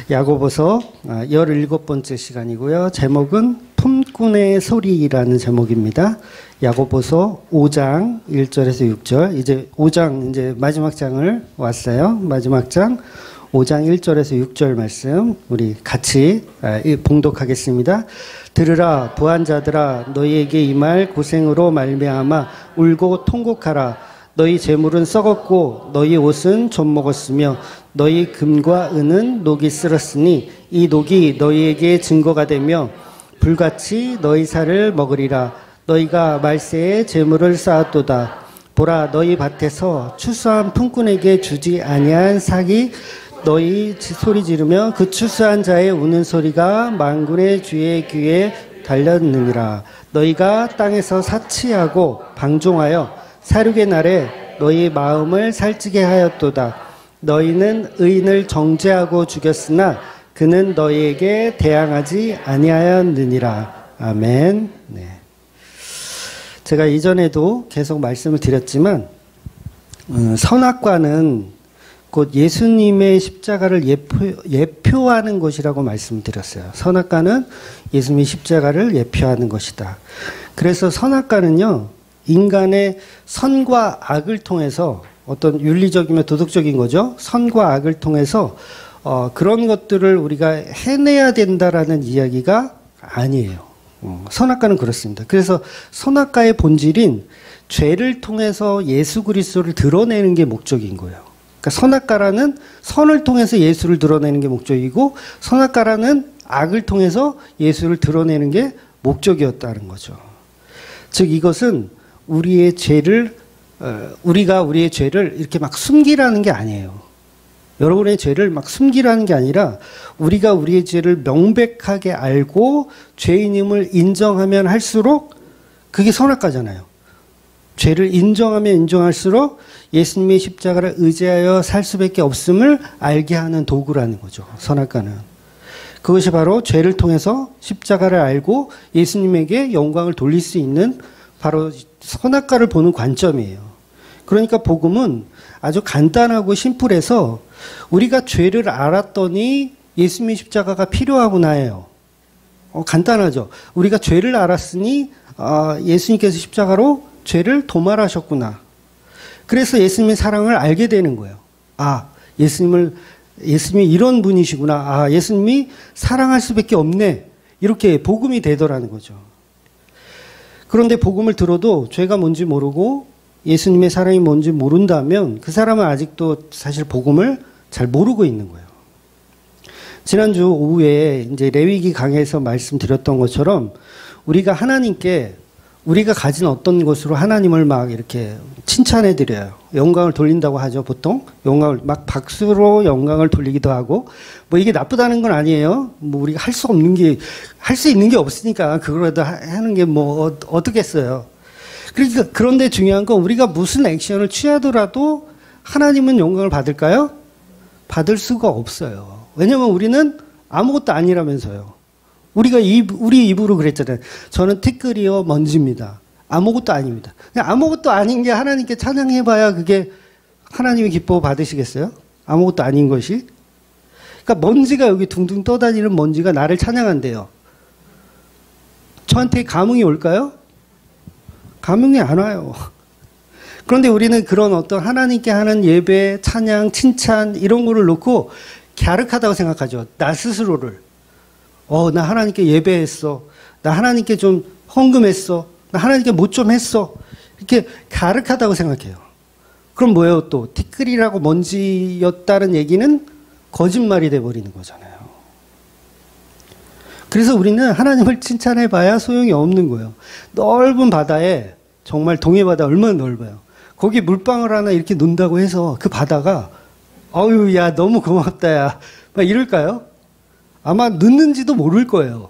야고보서 17번째 시간이고요. 제목은 품꾼의 소리라는 제목입니다. 야고보서 5장 1절에서 6절. 이제 5장 이제 마지막 장을 왔어요. 마지막 장 5장 1절에서 6절 말씀 우리 같이 봉독하겠습니다. 들으라 부한 자들아, 너희에게 이 말 고생으로 말미암아 울고 통곡하라. 너희 재물은 썩었고 너희 옷은 좀 먹었으며 너희 금과 은은 녹이 쓸었으니 이 녹이 너희에게 증거가 되며 불같이 너희 살을 먹으리라. 너희가 말세에 재물을 쌓았도다. 보라, 너희 밭에서 추수한 품꾼에게 주지 아니한 삭이 너희 소리 지르며 그 추수한 자의 우는 소리가 만군의 주의 귀에 달렸느니라. 너희가 땅에서 사치하고 방종하여 사륙의 날에 너희 마음을 살찌게 하였도다. 너희는 의인을 정죄하고 죽였으나 그는 너희에게 대항하지 아니하였느니라. 아멘. 네. 제가 이전에도 계속 말씀을 드렸지만 선악과는 곧 예수님의 십자가를 예표하는 것이라고 말씀드렸어요. 선악과는 예수님의 십자가를 예표하는 것이다. 그래서 선악과는요, 인간의 선과 악을 통해서 어떤 윤리적이며 도덕적인 거죠. 선과 악을 통해서 그런 것들을 우리가 해내야 된다라는 이야기가 아니에요. 선악과는 그렇습니다. 그래서 선악과의 본질인 죄를 통해서 예수 그리스도를 드러내는 게 목적인 거예요. 그러니까 선악과라는 선을 통해서 예수를 드러내는 게 목적이고, 선악과라는 악을 통해서 예수를 드러내는 게 목적이었다는 거죠. 즉 이것은 우리의 죄를 우리가 우리의 죄를 이렇게 막 숨기라는 게 아니에요. 여러분의 죄를 막 숨기라는 게 아니라 우리가 우리의 죄를 명백하게 알고 죄인임을 인정하면 할수록 그게 선악과잖아요. 죄를 인정하면 인정할수록 예수님의 십자가를 의지하여 살 수밖에 없음을 알게 하는 도구라는 거죠. 선악과는. 그것이 바로 죄를 통해서 십자가를 알고 예수님에게 영광을 돌릴 수 있는 바로 선악과를 보는 관점이에요. 그러니까 복음은 아주 간단하고 심플해서 우리가 죄를 알았더니 예수님의 십자가가 필요하구나 해요. 간단하죠. 우리가 죄를 알았으니 예수님께서 십자가로 죄를 도말하셨구나. 그래서 예수님의 사랑을 알게 되는 거예요. 예수님이 이런 분이시구나. 예수님이 사랑할 수밖에 없네. 이렇게 복음이 되더라는 거죠. 그런데 복음을 들어도 죄가 뭔지 모르고 예수님의 사랑이 뭔지 모른다면 그 사람은 아직도 사실 복음을 잘 모르고 있는 거예요. 지난주 오후에 이제 레위기 강해에서 말씀드렸던 것처럼 우리가 하나님께 우리가 가진 어떤 것으로 하나님을 막 이렇게 칭찬해 드려요. 영광을 돌린다고 하죠, 보통. 영광을 막 박수로 영광을 돌리기도 하고, 뭐 이게 나쁘다는 건 아니에요. 뭐 우리가 할 수 있는 게 없으니까 그거라도 하는 게 뭐 어떻겠어요. 그러니까 그런데 중요한 건 우리가 무슨 액션을 취하더라도 하나님은 영광을 받을까요? 받을 수가 없어요. 왜냐면 우리는 아무것도 아니라면서요. 우리 입으로 그랬잖아요. 저는 티끌이요 먼지입니다. 아무것도 아닙니다. 그냥 아무것도 아닌 게 하나님께 찬양해봐야 그게 하나님이 기뻐 받으시겠어요? 아무것도 아닌 것이. 그러니까 먼지가 여기 둥둥 떠다니는 먼지가 나를 찬양한대요. 저한테 감흥이 올까요? 감흥이 안 와요. 그런데 우리는 그런 어떤 하나님께 하는 예배, 찬양, 칭찬 이런 거를 놓고 갸륵하다고 생각하죠. 나 스스로를. 나 하나님께 예배했어. 나 하나님께 좀 헌금했어. 나 하나님께 뭐 좀 했어. 이렇게 갸륵하다고 생각해요. 그럼 뭐예요 또? 티끌이라고 먼지였다는 얘기는 거짓말이 돼버리는 거잖아요. 그래서 우리는 하나님을 칭찬해봐야 소용이 없는 거예요. 넓은 바다에, 정말 동해바다 얼마나 넓어요. 거기 물방울 하나 이렇게 논다고 해서 그 바다가 야 너무 고맙다 야 막 이럴까요? 아마 늦는지도 모를 거예요.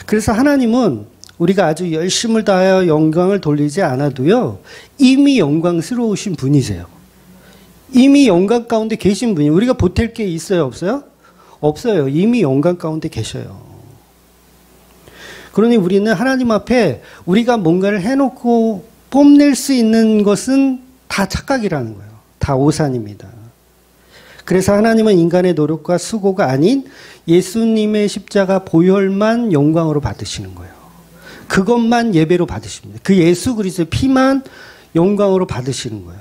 그래서 하나님은 우리가 아주 열심을 다하여 영광을 돌리지 않아도요, 이미 영광스러우신 분이세요. 이미 영광 가운데 계신 분이, 우리가 보탤 게 있어요, 없어요? 없어요. 이미 영광 가운데 계셔요. 그러니 우리는 하나님 앞에 우리가 뭔가를 해놓고 뽐낼 수 있는 것은 다 착각이라는 거예요. 다 오산입니다. 그래서 하나님은 인간의 노력과 수고가 아닌 예수님의 십자가 보혈만 영광으로 받으시는 거예요. 그것만 예배로 받으십니다. 그 예수 그리스도의 피만 영광으로 받으시는 거예요.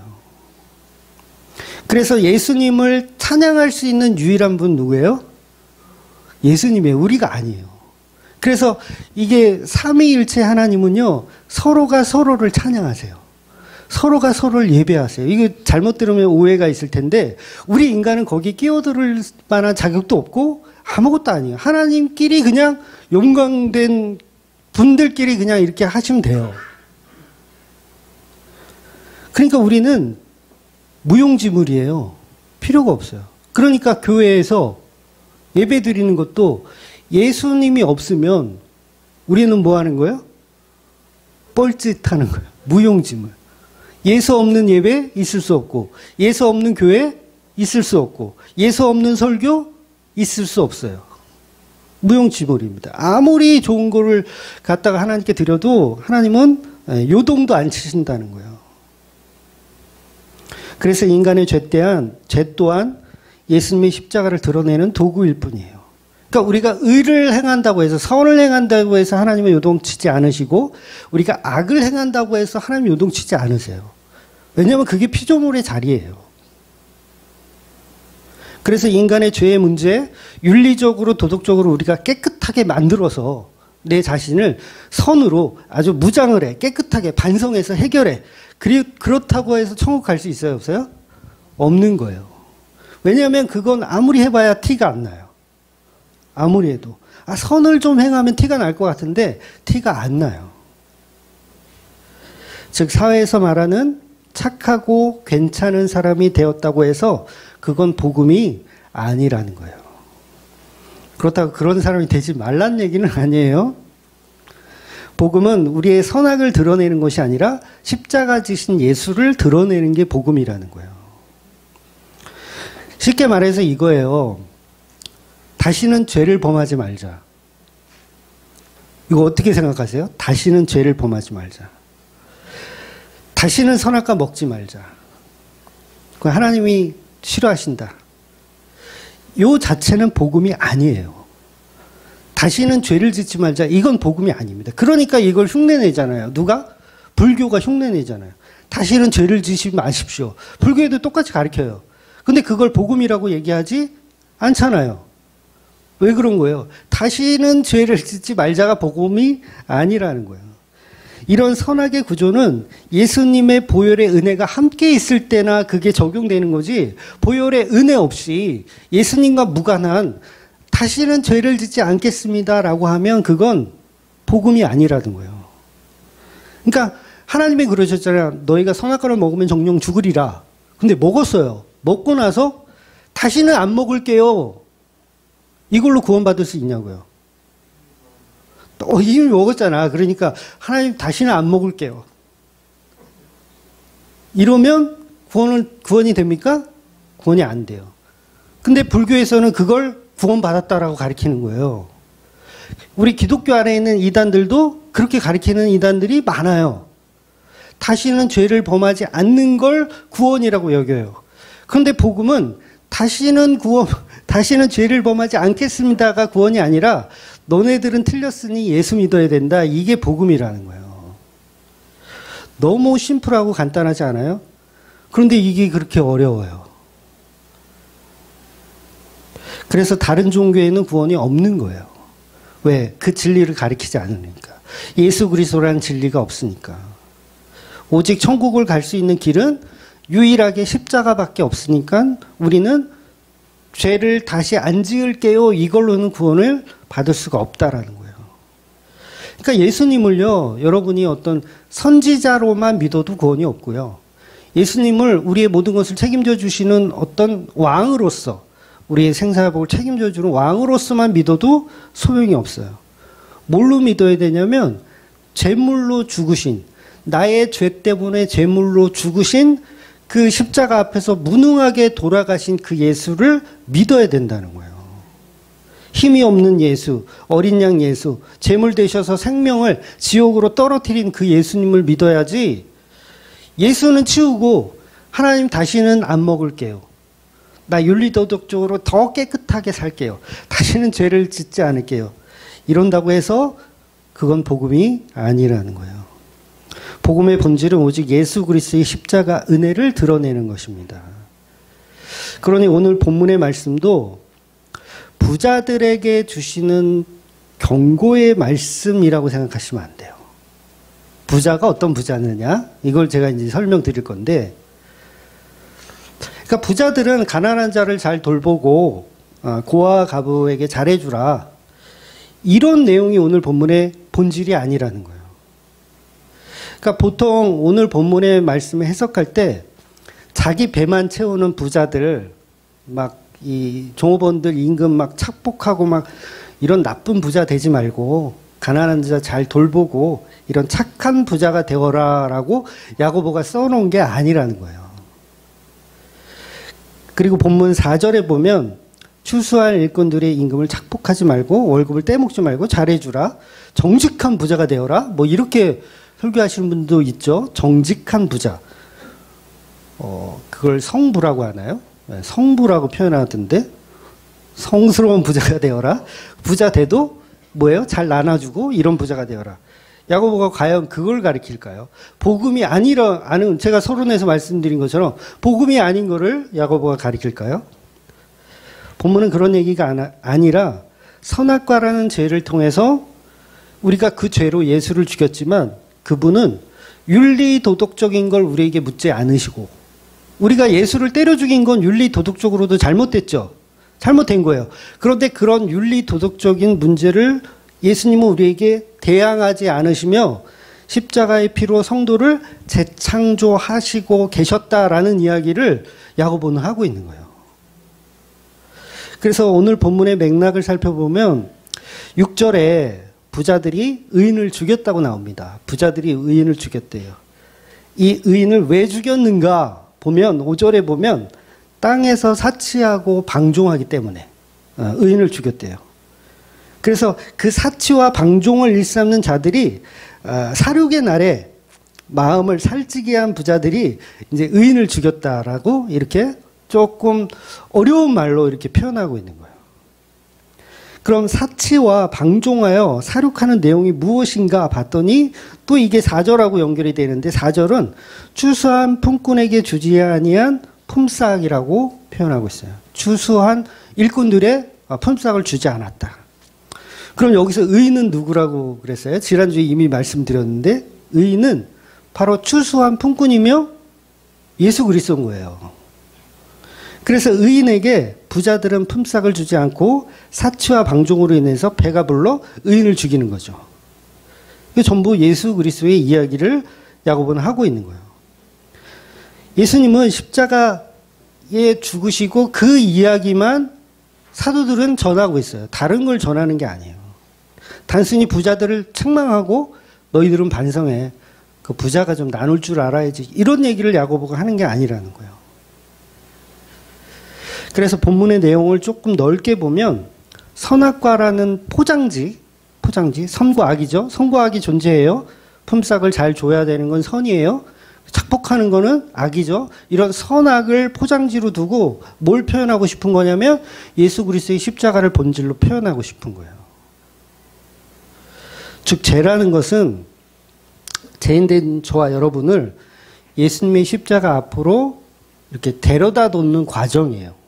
그래서 예수님을 찬양할 수 있는 유일한 분 누구예요? 예수님이에요. 우리가 아니에요. 그래서 이게 삼위일체 하나님은요, 서로가 서로를 찬양하세요. 서로가 서로를 예배하세요. 이거 잘못 들으면 오해가 있을 텐데, 우리 인간은 거기 끼어들 만한 자격도 없고 아무것도 아니에요. 하나님끼리 그냥 영광된 분들끼리 그냥 이렇게 하시면 돼요. 그러니까 우리는 무용지물이에요. 필요가 없어요. 그러니까 교회에서 예배 드리는 것도 예수님이 없으면 우리는 뭐 하는 거예요? 뻘짓하는 거예요. 무용지물. 예수 없는 예배 있을 수 없고, 예수 없는 교회 있을 수 없고, 예수 없는 설교 있을 수 없어요. 무용지물입니다. 아무리 좋은 거를 갖다가 하나님께 드려도 하나님은 요동도 안 치신다는 거예요. 그래서 인간의 죄 또한 예수님의 십자가를 드러내는 도구일 뿐이에요. 그러니까 우리가 의를 행한다고 해서, 선을 행한다고 해서 하나님은 요동치지 않으시고, 우리가 악을 행한다고 해서 하나님 요동치지 않으세요. 왜냐하면 그게 피조물의 자리예요. 그래서 인간의 죄의 문제, 윤리적으로 도덕적으로 우리가 깨끗하게 만들어서 내 자신을 선으로 아주 무장을 해, 깨끗하게 반성해서 해결해. 그렇다고 해서 천국 갈 수 있어요, 없어요? 없는 거예요. 왜냐하면 그건 아무리 해봐야 티가 안 나요. 아무리 해도. 선을 좀 행하면 티가 날 것 같은데 티가 안 나요. 즉 사회에서 말하는 착하고 괜찮은 사람이 되었다고 해서 그건 복음이 아니라는 거예요. 그렇다고 그런 사람이 되지 말란 얘기는 아니에요. 복음은 우리의 선악을 드러내는 것이 아니라 십자가 지신 예수를 드러내는 게 복음이라는 거예요. 쉽게 말해서 이거예요. 다시는 죄를 범하지 말자. 이거 어떻게 생각하세요? 다시는 죄를 범하지 말자. 다시는 선악과 먹지 말자. 그 하나님이 싫어하신다. 요 자체는 복음이 아니에요. 다시는 죄를 짓지 말자. 이건 복음이 아닙니다. 그러니까 이걸 흉내내잖아요. 누가? 불교가 흉내내잖아요. 다시는 죄를 짓지 마십시오. 불교에도 똑같이 가르쳐요. 근데 그걸 복음이라고 얘기하지 않잖아요. 왜 그런 거예요? 다시는 죄를 짓지 말자가 복음이 아니라는 거예요. 이런 선악의 구조는 예수님의 보혈의 은혜가 함께 있을 때나 그게 적용되는 거지, 보혈의 은혜 없이 예수님과 무관한 다시는 죄를 짓지 않겠습니다라고 하면 그건 복음이 아니라는 거예요. 그러니까 하나님이 그러셨잖아요. 너희가 선악과를 먹으면 정령 죽으리라. 근데 먹었어요. 먹고 나서 다시는 안 먹을게요. 이걸로 구원받을 수 있냐고요. 이미 먹었잖아. 그러니까 하나님 다시는 안 먹을게요. 이러면 구원이 됩니까? 구원이 안 돼요. 근데 불교에서는 그걸 구원받았다라고 가르치는 거예요. 우리 기독교 안에 있는 이단들도 그렇게 가르치는 이단들이 많아요. 다시는 죄를 범하지 않는 걸 구원이라고 여겨요. 그런데 복음은 다시는 죄를 범하지 않겠습니다가 구원이 아니라 너네들은 틀렸으니 예수 믿어야 된다. 이게 복음이라는 거예요. 너무 심플하고 간단하지 않아요? 그런데 이게 그렇게 어려워요. 그래서 다른 종교에는 구원이 없는 거예요. 왜? 그 진리를 가르치지 않으니까. 예수 그리스도라는 진리가 없으니까. 오직 천국을 갈 수 있는 길은 유일하게 십자가밖에 없으니까 우리는 죄를 다시 안 지을게요. 이걸로는 구원을 받을 수가 없다라는 거예요. 그러니까 예수님을요, 여러분이 어떤 선지자로만 믿어도 구원이 없고요. 예수님을 우리의 모든 것을 책임져 주시는 어떤 왕으로서, 우리의 생사복을 책임져 주는 왕으로서만 믿어도 소용이 없어요. 뭘로 믿어야 되냐면 제물로 죽으신, 나의 죄 때문에 제물로 죽으신 그 십자가 앞에서 무능하게 돌아가신 그 예수를 믿어야 된다는 거예요. 힘이 없는 예수, 어린 양 예수, 제물 되셔서 생명을 지옥으로 떨어뜨린 그 예수님을 믿어야지, 예수는 치우고 하나님 다시는 안 먹을게요. 나 윤리도덕적으로 더 깨끗하게 살게요. 다시는 죄를 짓지 않을게요. 이런다고 해서 그건 복음이 아니라는 거예요. 복음의 본질은 오직 예수 그리스도의 십자가 은혜를 드러내는 것입니다. 그러니 오늘 본문의 말씀도 부자들에게 주시는 경고의 말씀이라고 생각하시면 안 돼요. 부자가 어떤 부자느냐? 이걸 제가 이제 설명드릴 건데, 그러니까 부자들은 가난한 자를 잘 돌보고 고아 가부에게 잘해주라. 이런 내용이 오늘 본문의 본질이 아니라는 거예요. 그러니까 보통 오늘 본문의 말씀을 해석할 때 자기 배만 채우는 부자들, 막 이 종업원들 임금 막 착복하고 막 이런 나쁜 부자 되지 말고 가난한 자 잘 돌보고 이런 착한 부자가 되어라라고 야고보가 써놓은 게 아니라는 거예요. 그리고 본문 4절에 보면 추수할 일꾼들의 임금을 착복하지 말고 월급을 떼먹지 말고 잘해주라. 정직한 부자가 되어라. 뭐 이렇게 설교하시는 분도 있죠. 정직한 부자. 그걸 성부라고 하나요? 성부라고 표현하던데, 성스러운 부자가 되어라. 부자 돼도 뭐예요? 잘 나눠주고 이런 부자가 되어라. 야고보가 과연 그걸 가리킬까요? 복음이 아니라는, 제가 서론에서 말씀드린 것처럼 복음이 아닌 거를 야고보가 가리킬까요? 본문은 그런 얘기가 아니라 선악과라는 죄를 통해서 우리가 그 죄로 예수를 죽였지만 그분은 윤리 도덕적인 걸 우리에게 묻지 않으시고, 우리가 예수를 때려 죽인 건 윤리 도덕적으로도 잘못됐죠. 잘못된 거예요. 그런데 그런 윤리 도덕적인 문제를 예수님은 우리에게 대항하지 않으시며 십자가의 피로 성도를 재창조하시고 계셨다라는 이야기를 야고보는 하고 있는 거예요. 그래서 오늘 본문의 맥락을 살펴보면 6절에 부자들이 의인을 죽였다고 나옵니다. 부자들이 의인을 죽였대요. 이 의인을 왜 죽였는가 보면 5절에 보면 땅에서 사치하고 방종하기 때문에 의인을 죽였대요. 그래서 그 사치와 방종을 일삼는 자들이 사륙의 날에 마음을 살찌게 한 부자들이 이제 의인을 죽였다라고 이렇게 조금 어려운 말로 이렇게 표현하고 있는 거예요. 그럼 사치와 방종하여 사륙하는 내용이 무엇인가 봤더니 또 이게 4절하고 연결이 되는데 4절은 추수한 품꾼에게 주지 아니한 품삯이라고 표현하고 있어요. 추수한 일꾼들의 품삯을 주지 않았다. 그럼 여기서 의인은 누구라고 그랬어요? 지난주에 이미 말씀드렸는데 의인은 바로 추수한 품꾼이며 예수 그리스도인 거예요. 그래서 의인에게 부자들은 품삯을 주지 않고 사치와 방종으로 인해서 배가 불러 의인을 죽이는 거죠. 이게 전부 예수 그리스도의 이야기를 야고보는 하고 있는 거예요. 예수님은 십자가에 죽으시고 그 이야기만 사도들은 전하고 있어요. 다른 걸 전하는 게 아니에요. 단순히 부자들을 책망하고 너희들은 반성해. 그 부자가 좀 나눌 줄 알아야지. 이런 얘기를 야고보가 하는 게 아니라는 거예요. 그래서 본문의 내용을 조금 넓게 보면 선악과라는 포장지, 선과 악이죠. 선과 악이 존재해요. 품삯을 잘 줘야 되는 건 선이에요. 착복하는 거는 악이죠. 이런 선악을 포장지로 두고 뭘 표현하고 싶은 거냐면 예수 그리스도의 십자가를 본질로 표현하고 싶은 거예요. 즉 죄라는 것은 죄인된 저와 여러분을 예수님의 십자가 앞으로 이렇게 데려다 놓는 과정이에요.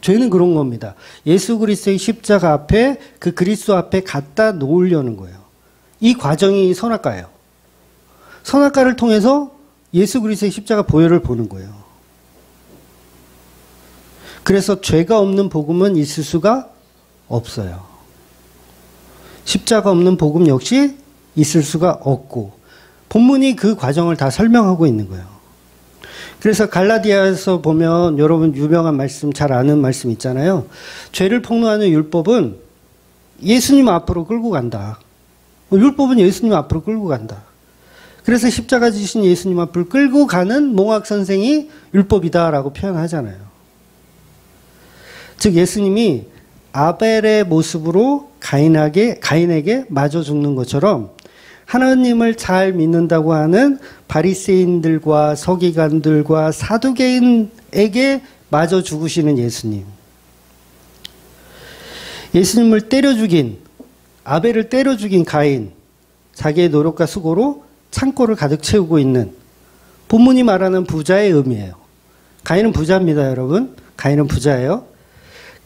죄는 그런 겁니다. 예수 그리스도의 십자가 앞에 그 그리스도 앞에 갖다 놓으려는 거예요. 이 과정이 선악과예요. 선악과를 통해서 예수 그리스도의 십자가 보혈을 보는 거예요. 그래서 죄가 없는 복음은 있을 수가 없어요. 십자가 없는 복음 역시 있을 수가 없고 본문이 그 과정을 다 설명하고 있는 거예요. 그래서 갈라디아에서 보면 여러분 유명한 말씀, 잘 아는 말씀 있잖아요. 죄를 폭로하는 율법은 예수님 앞으로 끌고 간다. 율법은 예수님 앞으로 끌고 간다. 그래서 십자가 지신 예수님 앞을 끌고 가는 몽학 선생이 율법이다라고 표현하잖아요. 즉 예수님이 아벨의 모습으로 가인에게 마저 죽는 것처럼 하나님을 잘 믿는다고 하는 바리새인들과 서기관들과 사두개인에게 마저 죽으시는 예수님. 예수님을 때려 죽인, 아벨을 때려 죽인 가인, 자기의 노력과 수고로 창고를 가득 채우고 있는 본문이 말하는 부자의 의미예요. 가인은 부자입니다, 여러분. 가인은 부자예요.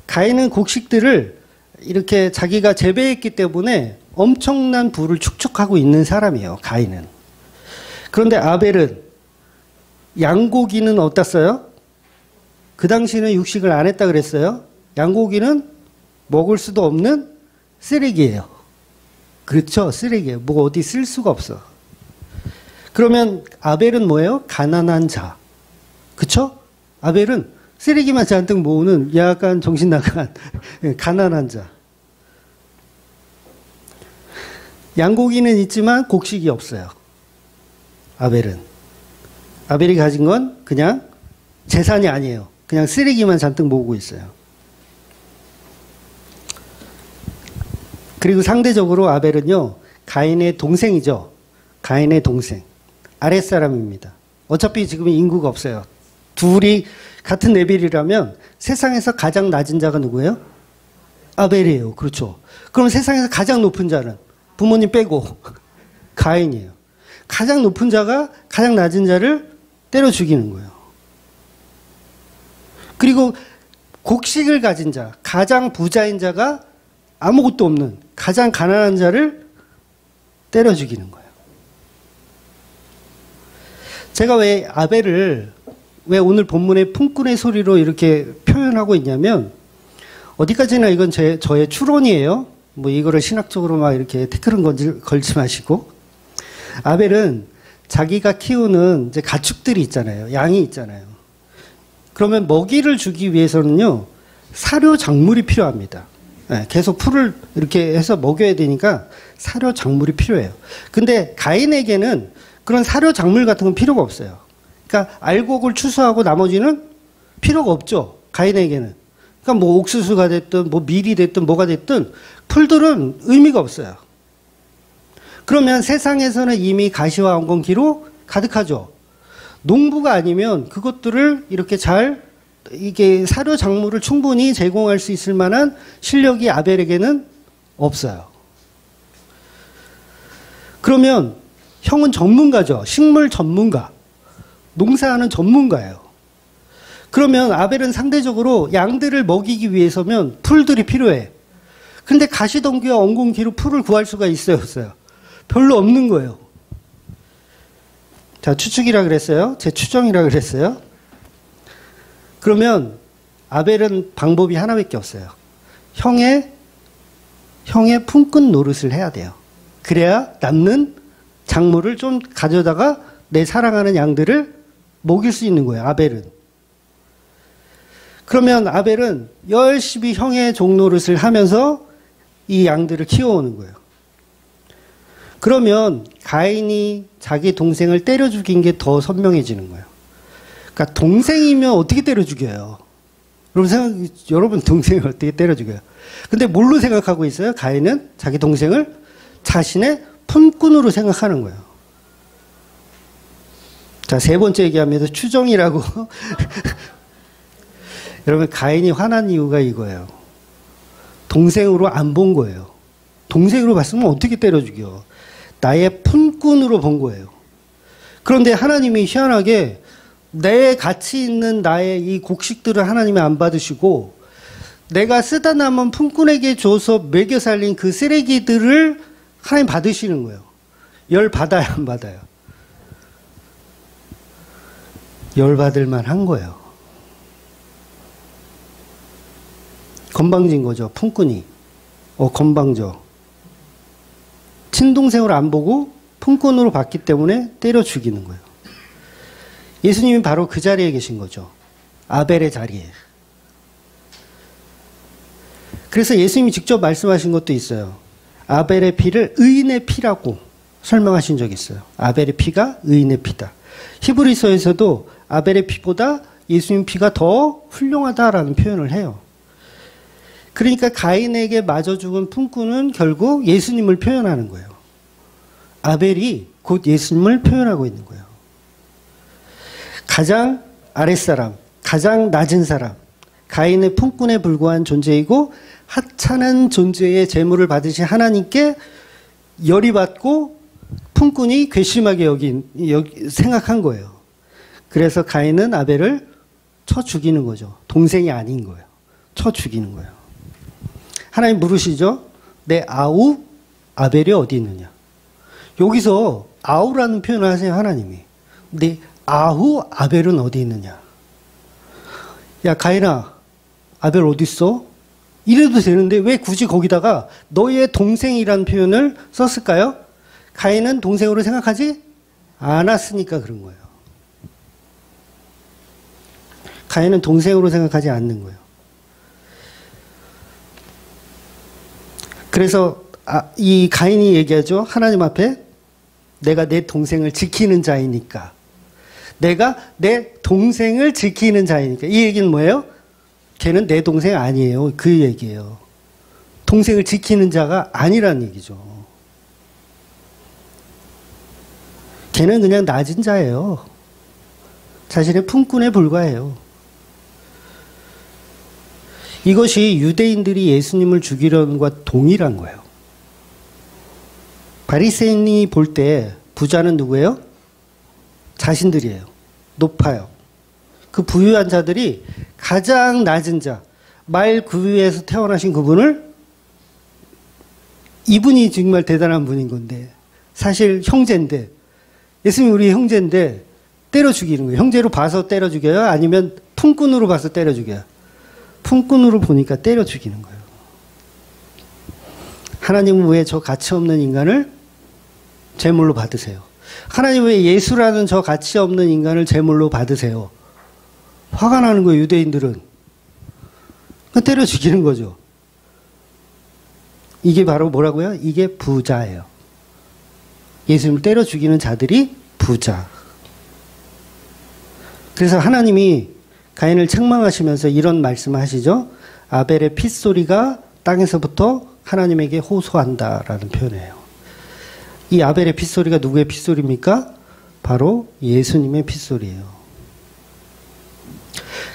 가인은 곡식들을 이렇게 자기가 재배했기 때문에 엄청난 부를 축적하고 있는 사람이에요, 가인은. 그런데 아벨은 양고기는 어땠어요? 그 당시에는 육식을 안 했다 그랬어요. 양고기는 먹을 수도 없는 쓰레기예요. 그렇죠, 쓰레기예요. 뭐 어디 쓸 수가 없어. 그러면 아벨은 뭐예요? 가난한 자. 그쵸? 아벨은 쓰레기만 잔뜩 모으는 약간 정신 나간 가난한 자. 양고기는 있지만 곡식이 없어요. 아벨은. 아벨이 가진 건 그냥 재산이 아니에요. 그냥 쓰레기만 잔뜩 모으고 있어요. 그리고 상대적으로 아벨은요, 가인의 동생이죠. 가인의 동생. 아랫사람입니다. 어차피 지금 인구가 없어요. 둘이 같은 레벨이라면 세상에서 가장 낮은 자가 누구예요? 아벨이에요. 그렇죠. 그럼 세상에서 가장 높은 자는 부모님 빼고 가인이에요. 가장 높은 자가 가장 낮은 자를 때려 죽이는 거예요. 그리고 곡식을 가진 자, 가장 부자인 자가 아무것도 없는 가장 가난한 자를 때려 죽이는 거예요. 제가 왜 아벨을 왜 오늘 본문의 품꾼의 소리로 이렇게 표현하고 있냐면, 어디까지나 이건 저의 추론이에요. 뭐 이거를 신학적으로 막 이렇게 태클은 걸지 마시고. 아벨은 자기가 키우는 이제 가축들이 있잖아요. 양이 있잖아요. 그러면 먹이를 주기 위해서는요, 사료 작물이 필요합니다. 네, 계속 풀을 이렇게 해서 먹여야 되니까 사료 작물이 필요해요. 근데 가인에게는 그런 사료 작물 같은 건 필요가 없어요. 그러니까 알곡을 추수하고 나머지는 필요가 없죠. 가인에게는. 그러니까 뭐 옥수수가 됐든 뭐 밀이 됐든 뭐가 됐든 풀들은 의미가 없어요. 그러면 세상에서는 이미 가시와 엉겅퀴로 가득하죠. 농부가 아니면 그것들을 이렇게 이게 사료 작물을 충분히 제공할 수 있을 만한 실력이 아벨에게는 없어요. 그러면 형은 전문가죠. 식물 전문가. 농사하는 전문가예요. 그러면 아벨은 상대적으로 양들을 먹이기 위해서면 풀들이 필요해. 근데 가시덤귀와 엉겅퀴로 풀을 구할 수가 있어요, 없어요? 별로 없는 거예요. 자, 추측이라 그랬어요. 제 추정이라 그랬어요. 그러면 아벨은 방법이 하나밖에 없어요. 형의 품꾼 노릇을 해야 돼요. 그래야 남는 작물을 좀 가져다가 내 사랑하는 양들을 먹일 수 있는 거예요, 아벨은. 그러면 아벨은 열심히 형의 종노릇을 하면서 이 양들을 키워오는 거예요. 그러면 가인이 자기 동생을 때려 죽인 게 더 선명해지는 거예요. 그러니까 동생이면 어떻게 때려 죽여요? 여러분 동생을 어떻게 때려 죽여요? 근데 뭘로 생각하고 있어요? 가인은 자기 동생을 자신의 품꾼으로 생각하는 거예요. 자, 세 번째 얘기하면서 추정이라고. 여러분, 가인이 화난 이유가 이거예요. 동생으로 안 본 거예요. 동생으로 봤으면 어떻게 때려 죽여? 나의 품꾼으로 본 거예요. 그런데 하나님이 희한하게 내 가치 있는 나의 이 곡식들을 하나님이 안 받으시고, 내가 쓰다 남은 품꾼에게 줘서 먹여 살린 그 쓰레기들을 하나님 받으시는 거예요. 열 받아요, 안 받아요? 열 받을 만한 거예요. 건방진 거죠, 품꾼이. 건방져. 친동생으로 안 보고 품꾼으로 봤기 때문에 때려 죽이는 거예요. 예수님이 바로 그 자리에 계신 거죠. 아벨의 자리에. 그래서 예수님이 직접 말씀하신 것도 있어요. 아벨의 피를 의인의 피라고 설명하신 적이 있어요. 아벨의 피가 의인의 피다. 히브리서에서도 아벨의 피보다 예수님 피가 더 훌륭하다라는 표현을 해요. 그러니까 가인에게 맞아 죽은 품꾼은 결국 예수님을 표현하는 거예요. 아벨이 곧 예수님을 표현하고 있는 거예요. 가장 아랫사람, 가장 낮은 사람, 가인의 품꾼에 불과한 존재이고 하찮은 존재의 제물을 받으신 하나님께 열이 받고 품꾼이 괘씸하게 생각한 거예요. 그래서 가인은 아벨을 쳐 죽이는 거죠. 동생이 아닌 거예요. 쳐 죽이는 거예요. 하나님 물으시죠. 내 아우 아벨이 어디 있느냐. 여기서 아우라는 표현을 하세요. 하나님이. 내 아우 아벨은 어디 있느냐. 야 가인아 아벨 어디 있어? 이래도 되는데 왜 굳이 거기다가 너의 동생이라는 표현을 썼을까요? 가인은 동생으로 생각하지 않았으니까 그런 거예요. 가인은 동생으로 생각하지 않는 거예요. 그래서 이 가인이 얘기하죠. 하나님 앞에 내가 내 동생을 지키는 자이니까. 내가 내 동생을 지키는 자이니까. 이 얘기는 뭐예요? 걔는 내 동생 아니에요. 그 얘기예요. 동생을 지키는 자가 아니라는 얘기죠. 걔는 그냥 낮은 자예요. 자신의 품꾼에 불과해요. 이것이 유대인들이 예수님을 죽이려는 것과 동일한 거예요. 바리새인이 볼 때 부자는 누구예요? 자신들이에요. 높아요. 그 부유한 자들이 가장 낮은 자, 말 그 위에서 태어나신 그분을 이분이 정말 대단한 분인 건데 사실 형제인데 예수님이 우리 형제인데 때려 죽이는 거예요. 형제로 봐서 때려 죽여요? 아니면 품꾼으로 봐서 때려 죽여요? 품꾼으로 보니까 때려 죽이는 거예요. 하나님은 왜 저 가치 없는 인간을 제물로 받으세요? 하나님 왜 예수라는 저 가치 없는 인간을 제물로 받으세요? 화가 나는 거예요. 유대인들은. 때려 죽이는 거죠. 이게 바로 뭐라고요? 이게 부자예요. 예수님을 때려 죽이는 자들이 부자. 그래서 하나님이 가인을 책망하시면서 이런 말씀을 하시죠. 아벨의 핏소리가 땅에서부터 하나님에게 호소한다라는 표현이에요. 이 아벨의 핏소리가 누구의 핏소리입니까? 바로 예수님의 핏소리예요.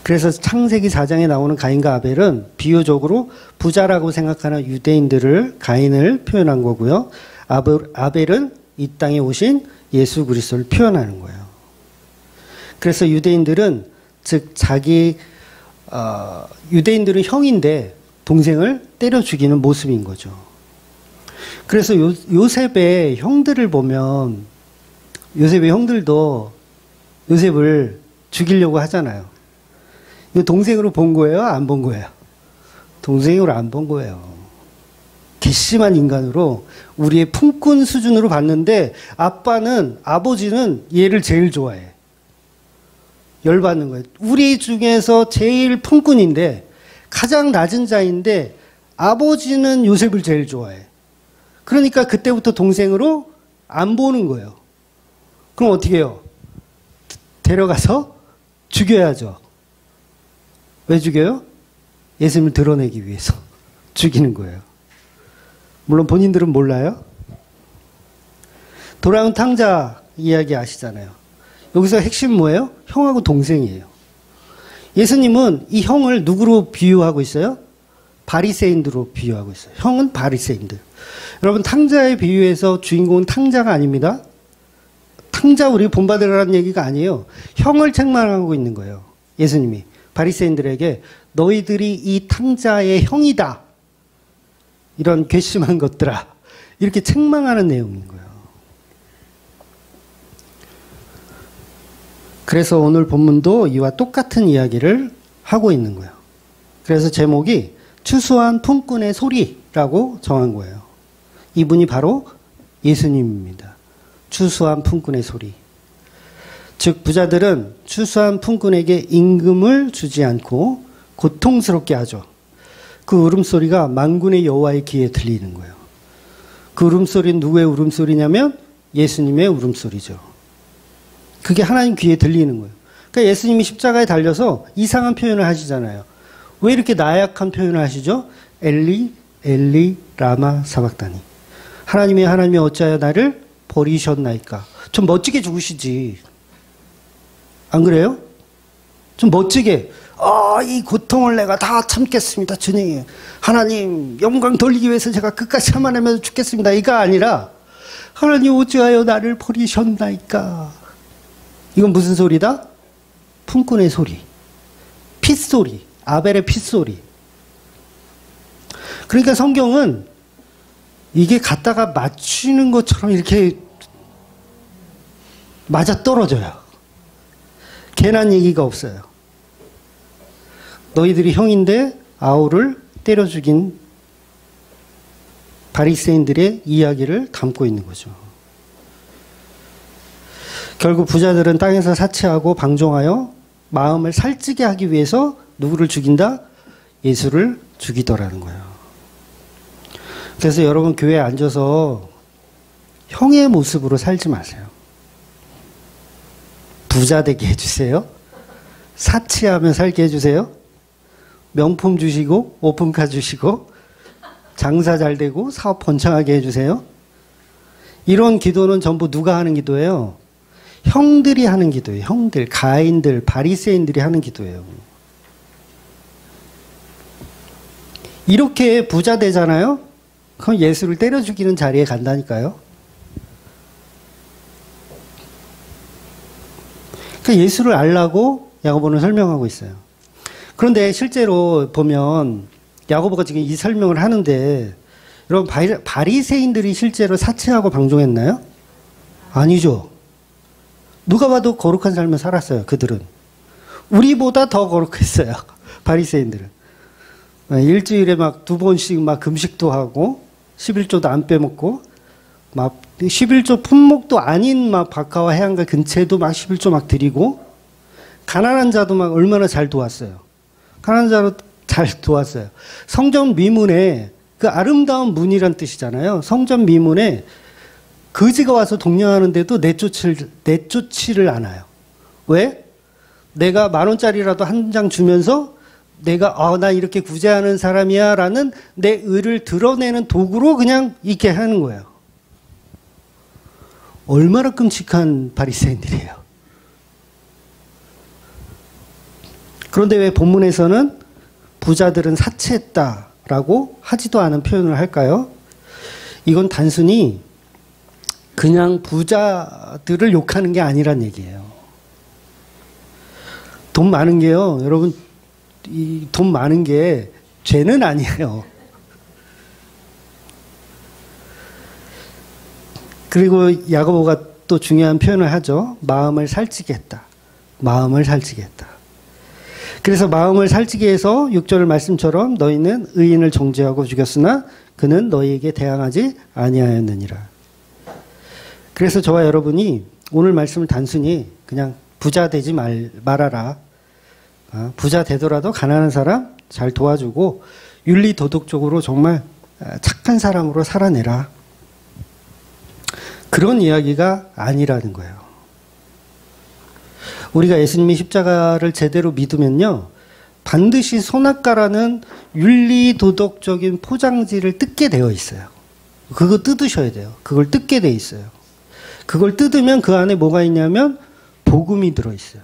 그래서 창세기 4장에 나오는 가인과 아벨은 비유적으로 부자라고 생각하는 유대인들을 가인을 표현한 거고요. 아벨은 이 땅에 오신 예수 그리스도를 표현하는 거예요. 그래서 유대인들은 즉 유대인들은 형인데 동생을 때려 죽이는 모습인 거죠. 그래서 요셉의 형들을 보면 요셉의 형들도 요셉을 죽이려고 하잖아요. 이거 동생으로 본 거예요? 안 본 거예요? 동생으로 안 본 거예요. 괘씸한 인간으로 우리의 품꾼 수준으로 봤는데 아버지는 얘를 제일 좋아해. 열받는 거예요. 우리 중에서 제일 품꾼인데 가장 낮은 자인데 아버지는 요셉을 제일 좋아해. 그러니까 그때부터 동생으로 안 보는 거예요. 그럼 어떻게 해요? 데려가서 죽여야죠. 왜 죽여요? 예수님을 드러내기 위해서 죽이는 거예요. 물론 본인들은 몰라요. 돌아온 탕자 이야기 아시잖아요. 여기서 핵심 뭐예요? 형하고 동생이에요. 예수님은 이 형을 누구로 비유하고 있어요? 바리새인들로 비유하고 있어요. 형은 바리새인들. 여러분 탕자의 비유에서 주인공은 탕자가 아닙니다. 탕자 우리 본받으라는 얘기가 아니에요. 형을 책망하고 있는 거예요. 예수님이 바리새인들에게 너희들이 이 탕자의 형이다. 이런 괘씸한 것들아. 이렇게 책망하는 내용인 거예요. 그래서 오늘 본문도 이와 똑같은 이야기를 하고 있는 거예요. 그래서 제목이 추수한 품꾼의 소리라고 정한 거예요. 이분이 바로 예수님입니다. 추수한 품꾼의 소리. 즉 부자들은 추수한 품꾼에게 임금을 주지 않고 고통스럽게 하죠. 그 울음소리가 만군의 여호와의 귀에 들리는 거예요. 그 울음소리는 누구의 울음소리냐면 예수님의 울음소리죠. 그게 하나님 귀에 들리는 거예요. 그러니까 예수님이 십자가에 달려서 이상한 표현을 하시잖아요. 왜 이렇게 나약한 표현을 하시죠? 엘리 엘리 라마 사박다니. 하나님이 어찌하여 나를 버리셨나이까. 좀 멋지게 죽으시지. 안 그래요? 좀 멋지게, 이 고통을 내가 다 참겠습니다, 주님. 하나님, 영광 돌리기 위해서 제가 끝까지 참아내면서 죽겠습니다. 이거 아니라, 하나님 어찌하여 나를 버리셨나이까. 이건 무슨 소리다? 품꾼의 소리. 핏소리. 아벨의 핏소리. 그러니까 성경은 이게 갖다가 맞추는 것처럼 이렇게 맞아 떨어져요. 괜한 얘기가 없어요. 너희들이 형인데 아우를 때려 죽인 바리새인들의 이야기를 담고 있는 거죠. 결국 부자들은 땅에서 사치하고 방종하여 마음을 살찌게 하기 위해서 누구를 죽인다? 예수를 죽이더라는 거예요. 그래서 여러분 교회에 앉아서 형의 모습으로 살지 마세요. 부자 되게 해주세요. 사치하며 살게 해주세요. 명품 주시고 오픈카 주시고 장사 잘 되고 사업 번창하게 해주세요. 이런 기도는 전부 누가 하는 기도예요? 형들이 하는 기도예요. 형들, 가인들, 바리새인들이 하는 기도예요. 이렇게 부자 되잖아요? 그럼 예수를 때려 죽이는 자리에 간다니까요. 그러니까 예수를 알라고 야고보는 설명하고 있어요. 그런데 실제로 보면 야고보가 지금 이 설명을 하는데 여러분 바리새인들이 실제로 사치하고 방종했나요? 아니죠. 누가 봐도 거룩한 삶을 살았어요. 그들은. 우리보다 더 거룩했어요. 바리새인들은. 일주일에 막 2번씩 막 금식도 하고 11조도 안 빼먹고 막 11조 품목도 아닌 막 박하와 해안가 근처에도 막 11조 막 드리고 가난한 자도 막 얼마나 잘 도왔어요. 가난한 자로 잘 도왔어요. 성전 미문에 그 아름다운 문이란 뜻이잖아요. 성전 미문에 거지가 와서 동냥하는데도 내쫓지를 않아요. 왜? 내가 10,000원짜리라도 한 장 주면서 내가 나 이렇게 구제하는 사람이야 라는 내 의를 드러내는 도구로 그냥 있게 하는 거예요. 얼마나 끔찍한 바리새인들이에요. 그런데 왜 본문에서는 부자들은 사치했다라고 하지도 않은 표현을 할까요? 이건 단순히 그냥 부자들을 욕하는 게 아니란 얘기예요. 돈 많은 게요, 여러분, 이 돈 많은 게 죄는 아니에요. 그리고 야고보가 또 중요한 표현을 하죠. 마음을 살찌게 했다. 마음을 살찌게 했다. 그래서 마음을 살찌게 해서 6절 말씀처럼 너희는 의인을 정죄하고 죽였으나 그는 너희에게 대항하지 아니하였느니라. 그래서 저와 여러분이 오늘 말씀을 단순히 그냥 부자 되지 말아라. 부자 되더라도 가난한 사람 잘 도와주고 윤리 도덕적으로 정말 착한 사람으로 살아내라. 그런 이야기가 아니라는 거예요. 우리가 예수님이 십자가를 제대로 믿으면요, 반드시 선악과라는 윤리 도덕적인 포장지를 뜯게 되어 있어요. 그거 뜯으셔야 돼요. 그걸 뜯게 돼 있어요. 그걸 뜯으면 그 안에 뭐가 있냐면 복음이 들어있어요.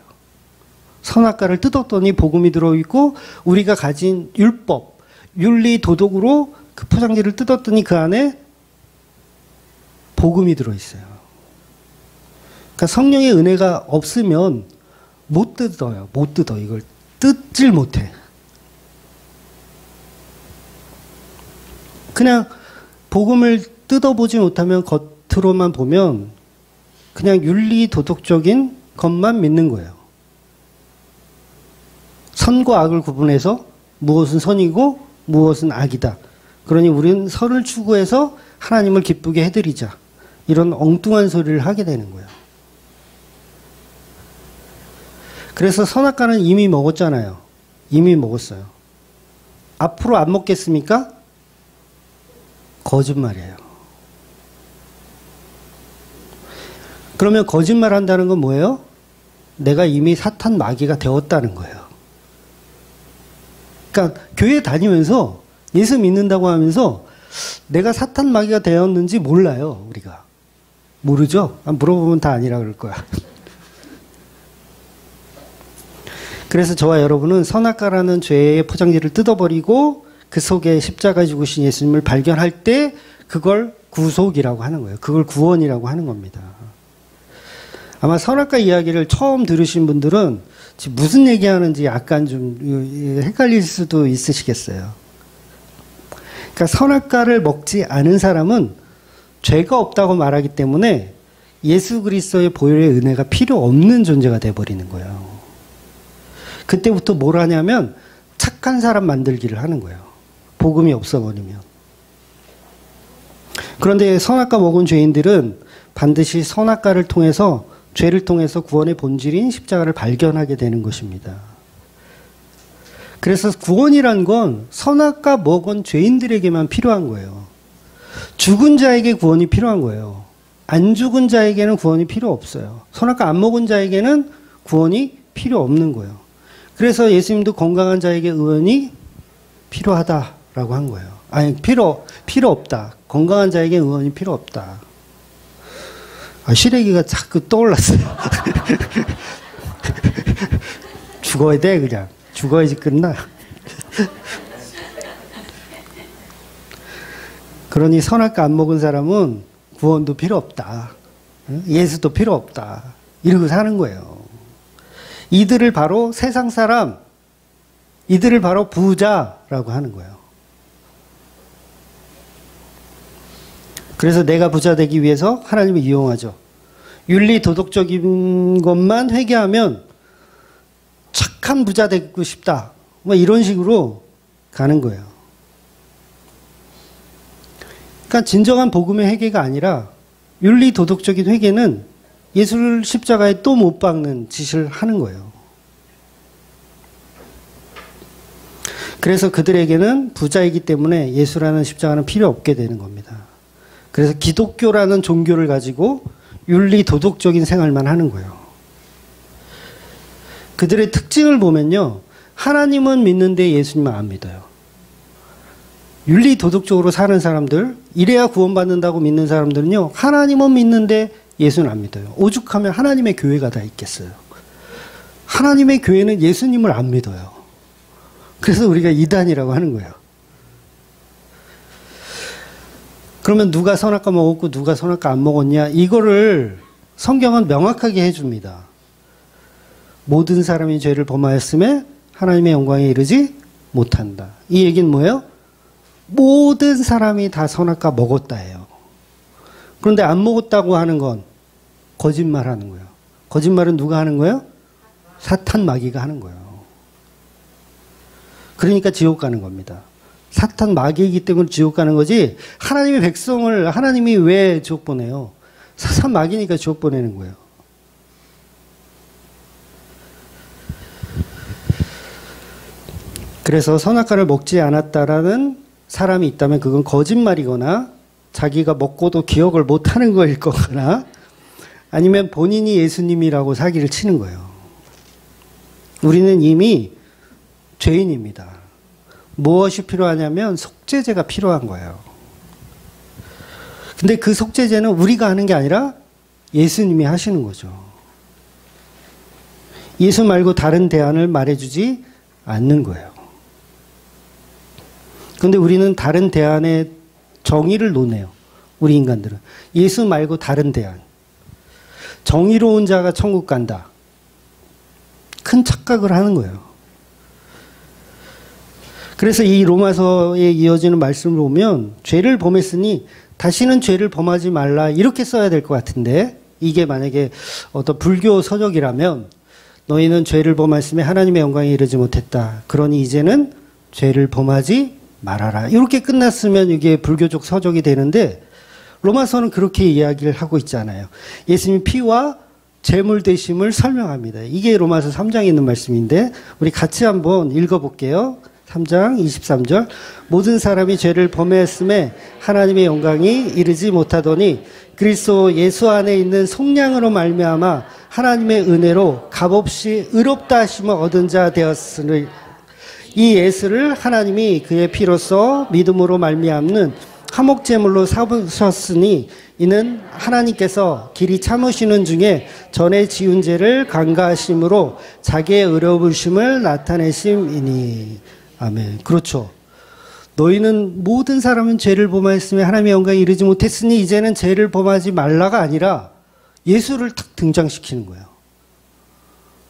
선악과를 뜯었더니 복음이 들어있고 우리가 가진 율법, 윤리 도덕으로 그 포장지를 뜯었더니 그 안에 복음이 들어있어요. 그러니까 성령의 은혜가 없으면 못 뜯어요. 못 뜯어. 이걸 뜯질 못해. 그냥 복음을 뜯어보지 못하면 겉으로만 보면 그냥 윤리 도덕적인 것만 믿는 거예요. 선과 악을 구분해서 무엇은 선이고 무엇은 악이다. 그러니 우리는 선을 추구해서 하나님을 기쁘게 해드리자. 이런 엉뚱한 소리를 하게 되는 거예요. 그래서 선악과는 이미 먹었잖아요. 이미 먹었어요. 앞으로 안 먹겠습니까? 거짓말이에요. 그러면 거짓말 한다는 건 뭐예요? 내가 이미 사탄 마귀가 되었다는 거예요. 그러니까 교회 다니면서 예수 믿는다고 하면서 내가 사탄 마귀가 되었는지 몰라요. 우리가. 모르죠? 물어보면 다 아니라 그럴 거야. 그래서 저와 여러분은 선악과라는 죄의 포장지를 뜯어버리고 그 속에 십자가 죽으신 예수님을 발견할 때 그걸 구속이라고 하는 거예요. 그걸 구원이라고 하는 겁니다. 아마 선악과 이야기를 처음 들으신 분들은 지금 무슨 얘기하는지 약간 좀 헷갈릴 수도 있으시겠어요. 그러니까 선악과를 먹지 않은 사람은 죄가 없다고 말하기 때문에 예수 그리스도의 보혈의 은혜가 필요 없는 존재가 돼버리는 거예요. 그때부터 뭘 하냐면 착한 사람 만들기를 하는 거예요. 복음이 없어버리면. 그런데 선악과 먹은 죄인들은 반드시 선악과를 통해서 죄를 통해서 구원의 본질인 십자가를 발견하게 되는 것입니다. 그래서 구원이란 건 선악과 먹은 죄인들에게만 필요한 거예요. 죽은 자에게 구원이 필요한 거예요. 안 죽은 자에게는 구원이 필요 없어요. 선악과 안 먹은 자에게는 구원이 필요 없는 거예요. 그래서 예수님도 건강한 자에게 의원이 필요하다라고 한 거예요. 아니, 필요 없다. 건강한 자에게 의원이 필요 없다. 시래기가 자꾸 떠올랐어요. 죽어야 돼, 그냥. 죽어야지 끝나. 그러니 선악과 안 먹은 사람은 구원도 필요 없다. 예수도 필요 없다. 이러고 사는 거예요. 이들을 바로 세상 사람, 이들을 바로 부자라고 하는 거예요. 그래서 내가 부자 되기 위해서 하나님을 이용하죠. 윤리 도덕적인 것만 회개하면 착한 부자 되고 싶다. 뭐 이런 식으로 가는 거예요. 그러니까 진정한 복음의 회개가 아니라 윤리 도덕적인 회개는 예수를 십자가에 또 못 박는 짓을 하는 거예요. 그래서 그들에게는 부자이기 때문에 예수라는 십자가는 필요 없게 되는 겁니다. 그래서 기독교라는 종교를 가지고 윤리 도덕적인 생활만 하는 거예요. 그들의 특징을 보면요. 하나님은 믿는데 예수님은 안 믿어요. 윤리 도덕적으로 사는 사람들, 이래야 구원받는다고 믿는 사람들은요. 하나님은 믿는데 예수는 안 믿어요. 오죽하면 하나님의 교회가 다 있겠어요. 하나님의 교회는 예수님을 안 믿어요. 그래서 우리가 이단이라고 하는 거예요. 그러면 누가 선악과 먹었고 누가 선악과 안 먹었냐? 이거를 성경은 명확하게 해줍니다. 모든 사람이 죄를 범하였음에 하나님의 영광에 이르지 못한다. 이 얘기는 뭐예요? 모든 사람이 다 선악과 먹었다예요. 그런데 안 먹었다고 하는 건 거짓말하는 거예요. 거짓말은 누가 하는 거예요? 사탄 마귀가 하는 거예요. 그러니까 지옥 가는 겁니다. 사탄 마귀이기 때문에 지옥 가는 거지 하나님의 백성을 하나님이 왜 지옥 보내요? 사탄 마귀니까 지옥 보내는 거예요. 그래서 선악과를 먹지 않았다라는 사람이 있다면 그건 거짓말이거나 자기가 먹고도 기억을 못하는 거일 거거나 아니면 본인이 예수님이라고 사기를 치는 거예요. 우리는 이미 죄인입니다. 무엇이 필요하냐면 속죄제가 필요한 거예요. 근데 그 속죄제는 우리가 하는 게 아니라 예수님이 하시는 거죠. 예수 말고 다른 대안을 말해주지 않는 거예요. 그런데 우리는 다른 대안의 정의를 논해요. 우리 인간들은. 예수 말고 다른 대안. 정의로운 자가 천국 간다. 큰 착각을 하는 거예요. 그래서 이 로마서에 이어지는 말씀을 보면 죄를 범했으니 다시는 죄를 범하지 말라 이렇게 써야 될 것 같은데 이게 만약에 어떤 불교 서적이라면 너희는 죄를 범했음에 하나님의 영광에 이르지 못했다. 그러니 이제는 죄를 범하지 말아라. 이렇게 끝났으면 이게 불교적 서적이 되는데 로마서는 그렇게 이야기를 하고 있잖아요. 예수님 피와 제물 되심을 설명합니다. 이게 로마서 3장에 있는 말씀인데 우리 같이 한번 읽어볼게요. 3장 23절 모든 사람이 죄를 범했음에 하나님의 영광이 이르지 못하더니 그리스도 예수 안에 있는 속량으로 말미암아 하나님의 은혜로 값없이 의롭다 하심을 얻은 자 되었으니 이 예수를 하나님이 그의 피로써 믿음으로 말미암는 화목제물로 삼으셨으니 이는 하나님께서 길이 참으시는 중에 전에 지은 죄를 간과하심으로 자기의 의로우심을 나타내심이니. 아멘. 그렇죠. 너희는 모든 사람은 죄를 범하였으며 하나님의 영광에 이르지 못했으니 이제는 죄를 범하지 말라가 아니라 예수를 탁 등장시키는 거예요.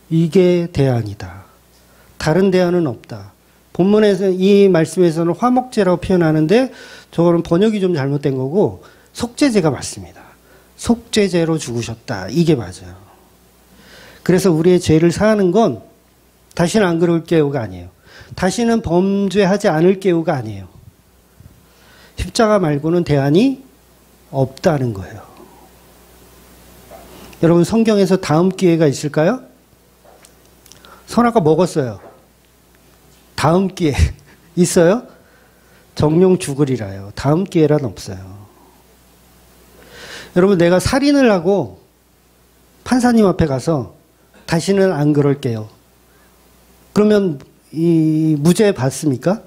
이게 대안이다. 다른 대안은 없다. 본문에서 이 말씀에서는 화목제라고 표현하는데 저거는 번역이 좀 잘못된 거고 속죄제가 맞습니다. 속죄제로 죽으셨다. 이게 맞아요. 그래서 우리의 죄를 사하는 건 다시는 안 그럴게요가 아니에요. 다시는 범죄하지 않을게요가 아니에요. 십자가 말고는 대안이 없다는 거예요. 여러분 성경에서 다음 기회가 있을까요? 선악과 먹었어요. 다음 기회 있어요? 정령 죽으리라요. 다음 기회란 없어요. 여러분 내가 살인을 하고 판사님 앞에 가서 다시는 안 그럴게요. 그러면 이 무죄 받습니까?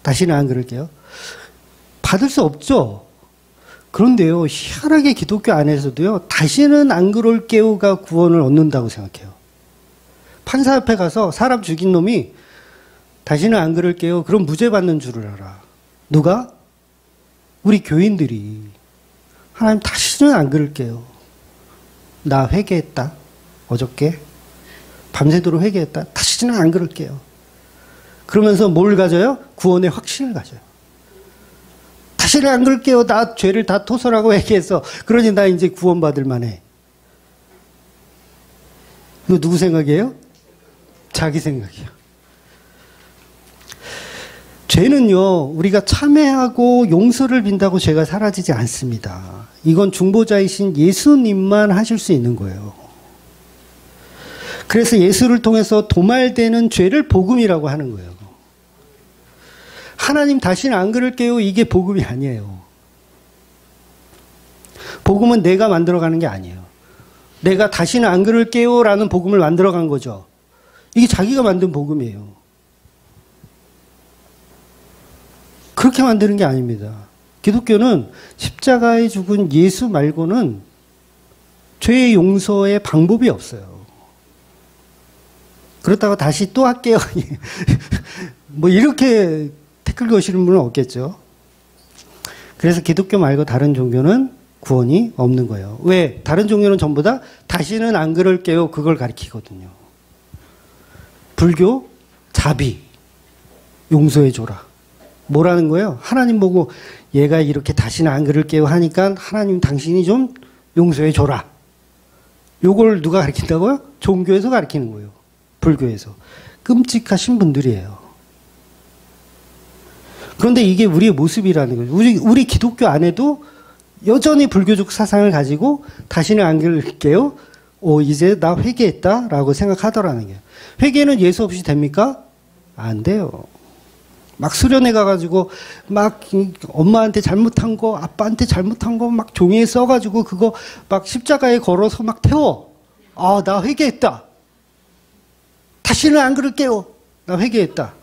다시는 안 그럴게요. 받을 수 없죠. 그런데요, 희한하게 기독교 안에서도요, 다시는 안 그럴게요가 구원을 얻는다고 생각해요. 판사 앞에 가서 사람 죽인 놈이 다시는 안 그럴게요. 그럼 무죄 받는 줄을 알아. 누가? 우리 교인들이. 하나님 다시는 안 그럴게요. 나 회개했다. 어저께. 밤새도록 회개했다. 다시는 안 그럴게요. 그러면서 뭘 가져요? 구원의 확신을 가져요. 다시는 안 그럴게요. 나 죄를 다 토설하고 회개해서. 그러니 나 이제 구원받을 만해. 이거 누구 생각이에요? 자기 생각이에요. 죄는요, 우리가 참회하고 용서를 빈다고 죄가 사라지지 않습니다. 이건 중보자이신 예수님만 하실 수 있는 거예요. 그래서 예수를 통해서 도말되는 죄를 복음이라고 하는 거예요. 하나님 다시는 안 그럴게요. 이게 복음이 아니에요. 복음은 내가 만들어가는 게 아니에요. 내가 다시는 안 그럴게요 라는 복음을 만들어간 거죠. 이게 자기가 만든 복음이에요. 그렇게 만드는 게 아닙니다. 기독교는 십자가에 죽은 예수 말고는 죄의 용서의 방법이 없어요. 그렇다고 다시 또 할게요. 뭐 이렇게 태클 거시는 분은 없겠죠. 그래서 기독교 말고 다른 종교는 구원이 없는 거예요. 왜? 다른 종교는 전부 다 다시는 안 그럴게요. 그걸 가리키거든요. 불교, 자비, 용서해줘라. 뭐라는 거예요? 하나님 보고 얘가 이렇게 다시는 안 그럴게요 하니까 하나님 당신이 좀 용서해줘라. 요걸 누가 가르친다고요? 종교에서 가르치는 거예요. 불교에서. 끔찍하신 분들이에요. 그런데 이게 우리의 모습이라는 거죠. 우리 기독교 안에도 여전히 불교적 사상을 가지고 다시는 안 그럴게요. 이제 나 회개했다 라고 생각하더라는 거예요. 회개는 예수 없이 됩니까? 안 돼요. 막 수련회 가가지고 막 엄마한테 잘못한 거, 아빠한테 잘못한 거 막 종이에 써가지고 그거 막 십자가에 걸어서 막 태워. 나 회개했다. 다시는 안 그럴게요. 나 회개했다.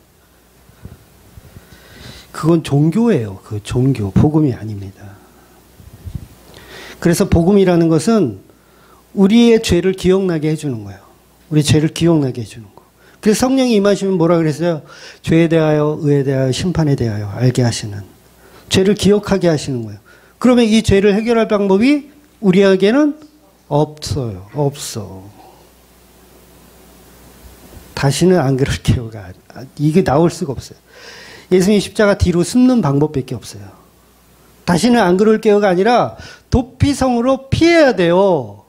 그건 종교예요. 그 종교, 복음이 아닙니다. 그래서 복음이라는 것은 우리의 죄를 기억나게 해주는 거예요. 우리 죄를 기억나게 해주는 거. 그래서 성령이 임하시면 뭐라 그랬어요? 죄에 대하여, 의에 대하여, 심판에 대하여 알게 하시는. 죄를 기억하게 하시는 거예요. 그러면 이 죄를 해결할 방법이 우리에게는 없어요. 없어. 다시는 안 그럴게요가. 이게 나올 수가 없어요. 예수님 십자가 뒤로 숨는 방법밖에 없어요. 다시는 안 그럴게요가 아니라 도피성으로 피해야 돼요.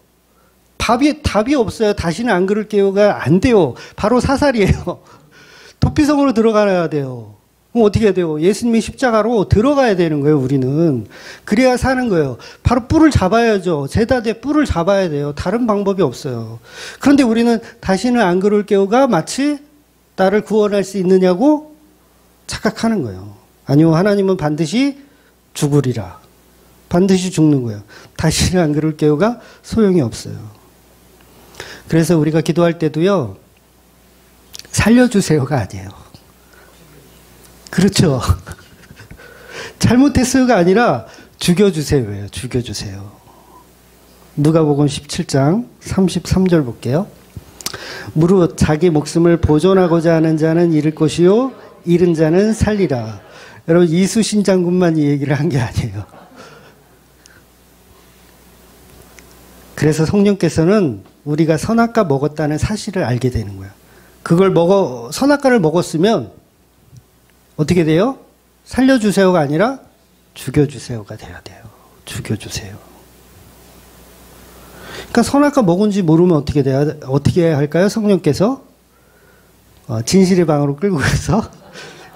답이 없어요. 다시는 안 그럴게요가 안 돼요. 바로 사살이에요. 도피성으로 들어가야 돼요. 그럼 어떻게 해야 돼요? 예수님의 십자가로 들어가야 되는 거예요, 우리는. 그래야 사는 거예요. 바로 뿔을 잡아야죠. 제단에 뿔을 잡아야 돼요. 다른 방법이 없어요. 그런데 우리는 다시는 안 그럴게요가 마치 나를 구원할 수 있느냐고 착각하는 거예요. 아니요, 하나님은 반드시 죽으리라. 반드시 죽는 거예요. 다시는 안 그럴게요가 소용이 없어요. 그래서 우리가 기도할 때도요, 살려주세요가 아니에요. 그렇죠. 잘못했어요가 아니라 죽여주세요예요. 죽여주세요. 누가복음 17장 33절 볼게요. 무릇 자기 목숨을 보존하고자 하는 자는 잃을 것이요 잃은 자는 살리라. 여러분 이수신 장군만 이 얘기를 한 게 아니에요. 그래서 성령께서는 우리가 선악과 먹었다는 사실을 알게 되는 거예요. 선악과를 먹었으면 어떻게 돼요? 살려주세요가 아니라 죽여주세요가 돼야 돼요. 죽여주세요. 그러니까 선악과 먹은지 모르면 어떻게 해야 할까요? 성령께서 진실의 방으로 끌고 가서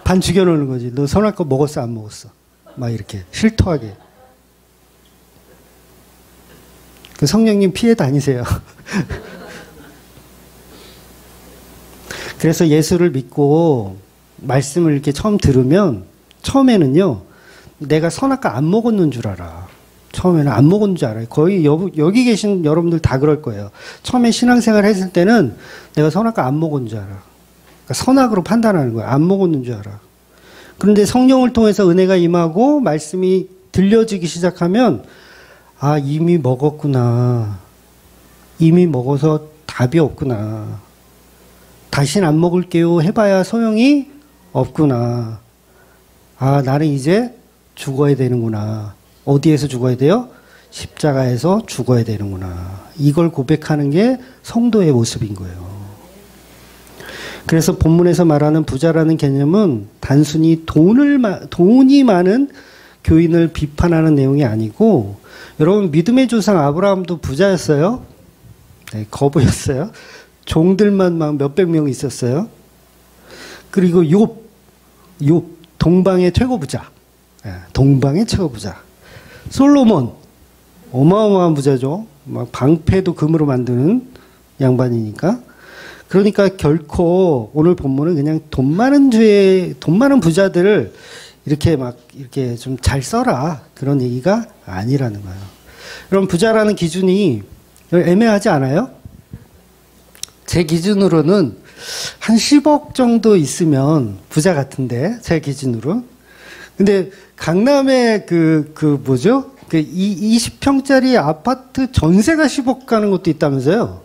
반 죽여놓는 거지. 너 선악과 먹었어 안 먹었어? 막 이렇게 실토하게. 그 성령님 피해 다니세요. 그래서 예수를 믿고 말씀을 이렇게 처음 들으면 처음에는요. 내가 선악과 안 먹었는 줄 알아. 처음에는 안 먹은 줄 알아요. 거의 여기 계신 여러분들 다 그럴 거예요. 처음에 신앙생활 했을 때는 내가 선악과 안 먹은 줄 알아. 그러니까 선악으로 판단하는 거야. 안 먹었는 줄 알아. 그런데 성령을 통해서 은혜가 임하고 말씀이 들려지기 시작하면 아, 이미 먹었구나. 이미 먹어서 답이 없구나. 다신 안 먹을게요 해봐야 소용이 없구나. 아, 나는 이제 죽어야 되는구나. 어디에서 죽어야 돼요? 십자가에서 죽어야 되는구나. 이걸 고백하는 게 성도의 모습인 거예요. 그래서 본문에서 말하는 부자라는 개념은 단순히 돈이 많은 교인을 비판하는 내용이 아니고, 여러분 믿음의 조상 아브라함도 부자였어요. 네, 거부였어요. 종들만 막 몇백 명 있었어요. 그리고 욥 동방의 최고 부자. 동방의 최고 부자. 솔로몬 어마어마한 부자죠. 막 방패도 금으로 만드는 양반이니까. 그러니까 결코 오늘 본문은 그냥 돈 많은 부자들을 이렇게 좀 잘 써라 그런 얘기가 아니라는 거예요. 여러분 부자라는 기준이 애매하지 않아요? 제 기준으로는 한 10억 정도 있으면 부자 같은데, 제 기준으로. 근데 강남에 뭐죠? 20평짜리 아파트 전세가 10억 가는 것도 있다면서요?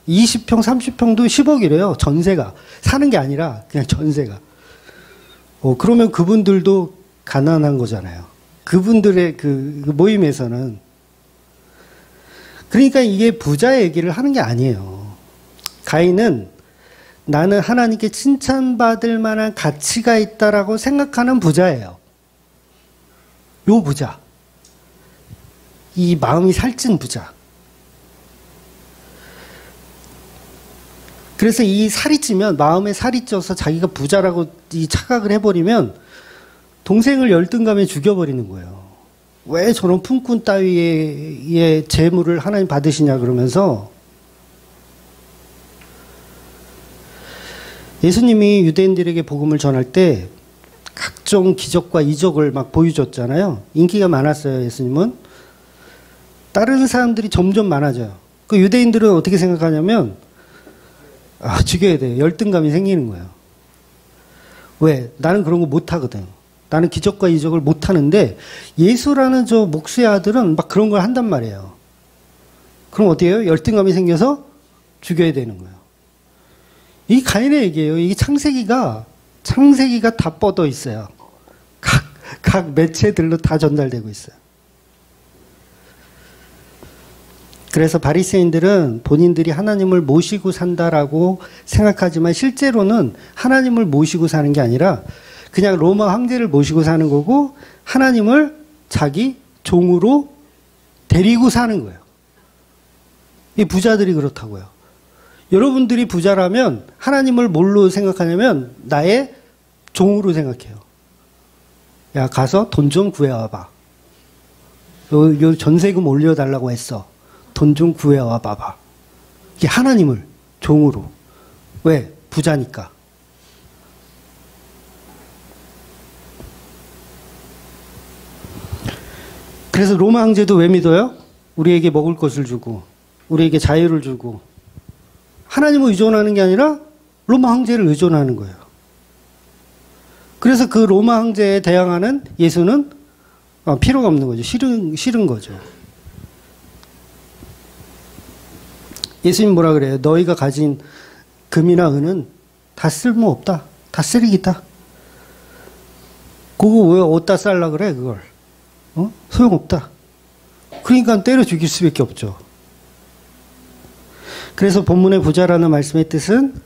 20평, 30평도 10억이래요. 전세가. 사는 게 아니라 그냥 전세가. 그러면 그분들도 가난한 거잖아요. 그분들의 그 모임에서는. 그러니까 이게 부자 얘기를 하는 게 아니에요. 가인은 나는 하나님께 칭찬받을 만한 가치가 있다라고 생각하는 부자예요. 요 부자. 이 마음이 살찐 부자. 그래서 이 살이 찌면, 마음에 살이 쪄서 자기가 부자라고 이 착각을 해버리면 동생을 열등감에 죽여버리는 거예요. 왜 저런 품꾼 따위의 재물을 하나님 받으시냐 그러면서. 예수님이 유대인들에게 복음을 전할 때 각종 기적과 이적을 막 보여줬잖아요. 인기가 많았어요, 예수님은. 다른 사람들이 점점 많아져요. 그 유대인들은 어떻게 생각하냐면, 죽여야 돼요. 열등감이 생기는 거예요. 왜? 나는 그런 거 못하거든. 나는 기적과 이적을 못하는데 예수라는 저 목수의 아들은 막 그런 걸 한단 말이에요. 그럼 어떻게 해요? 열등감이 생겨서 죽여야 되는 거예요. 이 가인의 얘기예요. 이 창세기가 다 뻗어 있어요. 각 매체들로 다 전달되고 있어요. 그래서 바리새인들은 본인들이 하나님을 모시고 산다라고 생각하지만 실제로는 하나님을 모시고 사는 게 아니라 그냥 로마 황제를 모시고 사는 거고, 하나님을 자기 종으로 데리고 사는 거예요. 이 부자들이 그렇다고요. 여러분들이 부자라면 하나님을 뭘로 생각하냐면 나의 종으로 생각해요. 야, 가서 돈 좀 구해와봐. 요 전세금 올려달라고 했어. 돈 좀 구해와 봐봐. 이게 하나님을 종으로. 왜? 부자니까. 그래서 로마 황제도 왜 믿어요? 우리에게 먹을 것을 주고, 우리에게 자유를 주고. 하나님을 의존하는 게 아니라 로마 황제를 의존하는 거예요. 그래서 그 로마 황제에 대항하는 예수는 필요가 없는 거죠. 싫은 거죠. 예수님 뭐라 그래요? 너희가 가진 금이나 은은 다 쓸모없다. 다 쓰레기다. 그거 왜 어디다 쌀라 그래, 그걸? 소용없다. 그러니까 때려 죽일 수밖에 없죠. 그래서 본문의 부자라는 말씀의 뜻은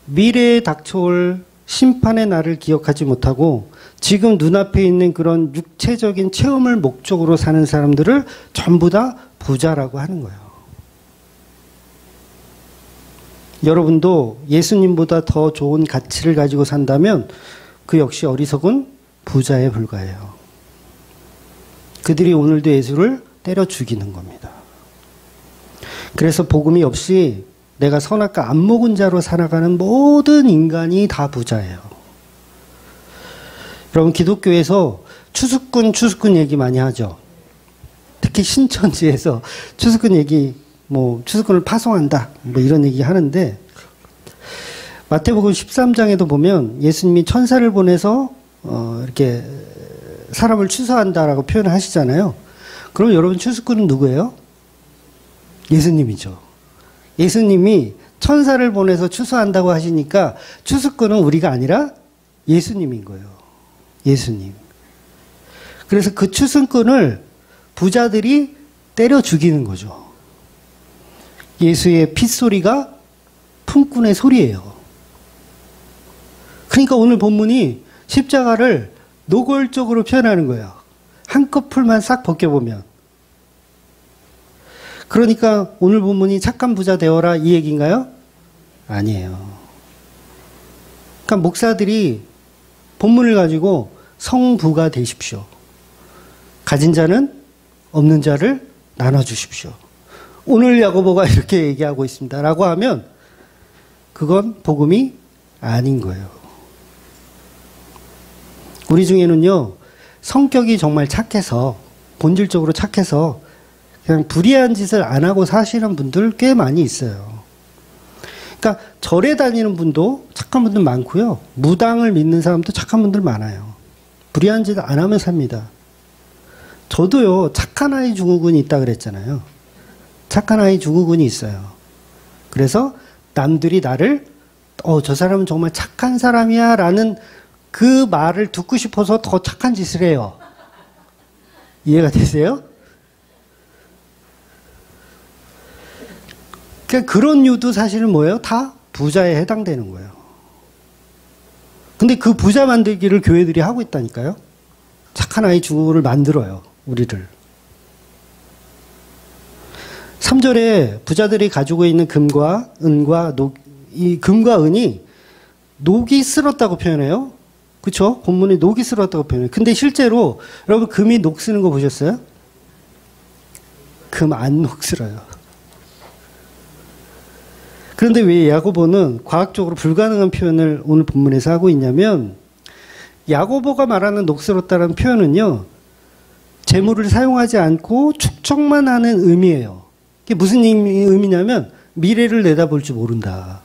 미래에 닥쳐올 심판의 날을 기억하지 못하고 지금 눈앞에 있는 그런 육체적인 체험을 목적으로 사는 사람들을 전부 다 부자라고 하는 거예요. 여러분도 예수님보다 더 좋은 가치를 가지고 산다면 그 역시 어리석은 부자에 불과해요. 그들이 오늘도 예수를 때려 죽이는 겁니다. 그래서 복음이 없이 내가 선악과 안 먹은 자로 살아가는 모든 인간이 다 부자예요. 여러분 기독교에서 추수꾼 얘기 많이 하죠. 특히 신천지에서 추수꾼 얘기 추수꾼을 파송한다 이런 얘기 하는데 마태복음 13장에도 보면 예수님이 천사를 보내서 이렇게 사람을 추수한다라고 표현을 하시잖아요. 그럼 여러분 추수꾼은 누구예요? 예수님이죠. 예수님이 천사를 보내서 추수한다고 하시니까 추수꾼은 우리가 아니라 예수님인 거예요. 예수님. 그래서 그 추수꾼을 부자들이 때려 죽이는 거죠. 예수의 핏소리가 품꾼의 소리예요. 그러니까 오늘 본문이 십자가를 노골적으로 표현하는 거예요. 한꺼풀만 싹 벗겨보면. 그러니까 오늘 본문이 착한 부자 되어라 이 얘기인가요? 아니에요. 그러니까 목사들이 본문을 가지고 성부가 되십시오. 가진 자는 없는 자를 나눠주십시오. 오늘 야고보가 이렇게 얘기하고 있습니다. 라고 하면 그건 복음이 아닌 거예요. 우리 중에는요, 성격이 정말 착해서, 본질적으로 착해서 그냥 불의한 짓을 안 하고 사시는 분들 꽤 많이 있어요. 그러니까 절에 다니는 분도 착한 분들 많고요. 무당을 믿는 사람도 착한 분들 많아요. 불의한 짓을 안 하면 삽니다. 저도요, 착한 아이 증후군이 있다 그랬잖아요. 착한 아이 증후군이 있어요. 그래서 남들이 나를 저 사람은 정말 착한 사람이야 라는 그 말을 듣고 싶어서 더 착한 짓을 해요. 이해가 되세요? 그러니까 그런 이유도 사실은 뭐예요? 다 부자에 해당되는 거예요. 근데 그 부자 만들기를 교회들이 하고 있다니까요. 착한 아이 증후군을 만들어요. 우리를. 3절에 부자들이 가지고 있는 금과 은과 이 금과 은이 녹이 쓸었다고 표현해요. 그렇죠? 본문에 녹이 쓸었다고 표현해요. 근데 실제로 여러분 금이 녹 쓰는 거 보셨어요? 금 안 녹 쓸어요. 그런데 왜 야고보는 과학적으로 불가능한 표현을 오늘 본문에서 하고 있냐면 야고보가 말하는 녹슬었다는 표현은요. 재물을 사용하지 않고 축적만 하는 의미예요. 그게 무슨 의미냐면 미래를 내다볼 줄 모른다.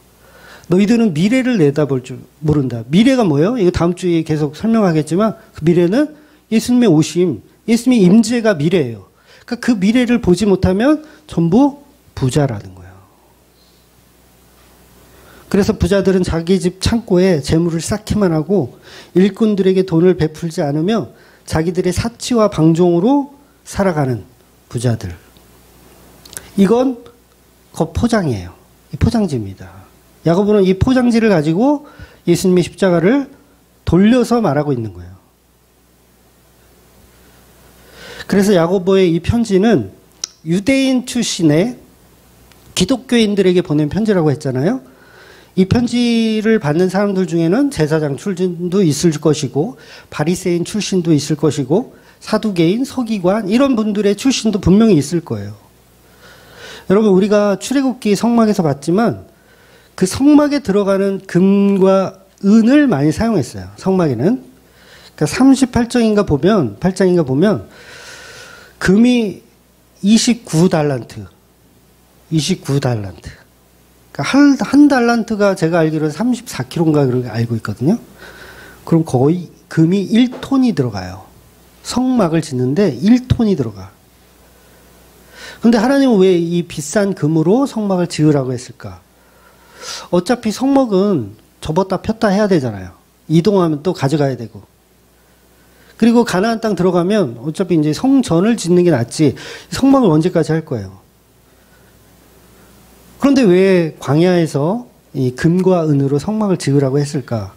너희들은 미래를 내다볼 줄 모른다. 미래가 뭐예요? 이거 다음 주에 계속 설명하겠지만 그 미래는 예수님의 오심, 예수님의 임재가 미래예요. 그러니까 그 미래를 보지 못하면 전부 부자라는 거예요. 그래서 부자들은 자기 집 창고에 재물을 쌓기만 하고 일꾼들에게 돈을 베풀지 않으며 자기들의 사치와 방종으로 살아가는 부자들. 이건 겉포장이에요. 이 포장지입니다. 야고보는 이 포장지를 가지고 예수님의 십자가를 돌려서 말하고 있는 거예요. 그래서 야고보의 이 편지는 유대인 출신의 기독교인들에게 보낸 편지라고 했잖아요. 이 편지를 받는 사람들 중에는 제사장 출신도 있을 것이고 바리새인 출신도 있을 것이고 사두개인, 서기관 이런 분들의 출신도 분명히 있을 거예요. 여러분 우리가 출애굽기 성막에서 봤지만 그 성막에 들어가는 금과 은을 많이 사용했어요. 성막에는. 그러니까 38장인가 보면 금이 29달란트. 29달란트. 그러니까 한 달란트가 제가 알기로는 34kg인가 그렇게 알고 있거든요. 그럼 거의 금이 1톤이 들어가요. 성막을 짓는데 1톤이 들어가. 근데 하나님은 왜 이 비싼 금으로 성막을 지으라고 했을까? 어차피 성막은 접었다 폈다 해야 되잖아요. 이동하면 또 가져가야 되고. 그리고 가나안 땅 들어가면 어차피 이제 성전을 짓는 게 낫지 성막을 언제까지 할 거예요. 그런데 왜 광야에서 이 금과 은으로 성막을 지으라고 했을까?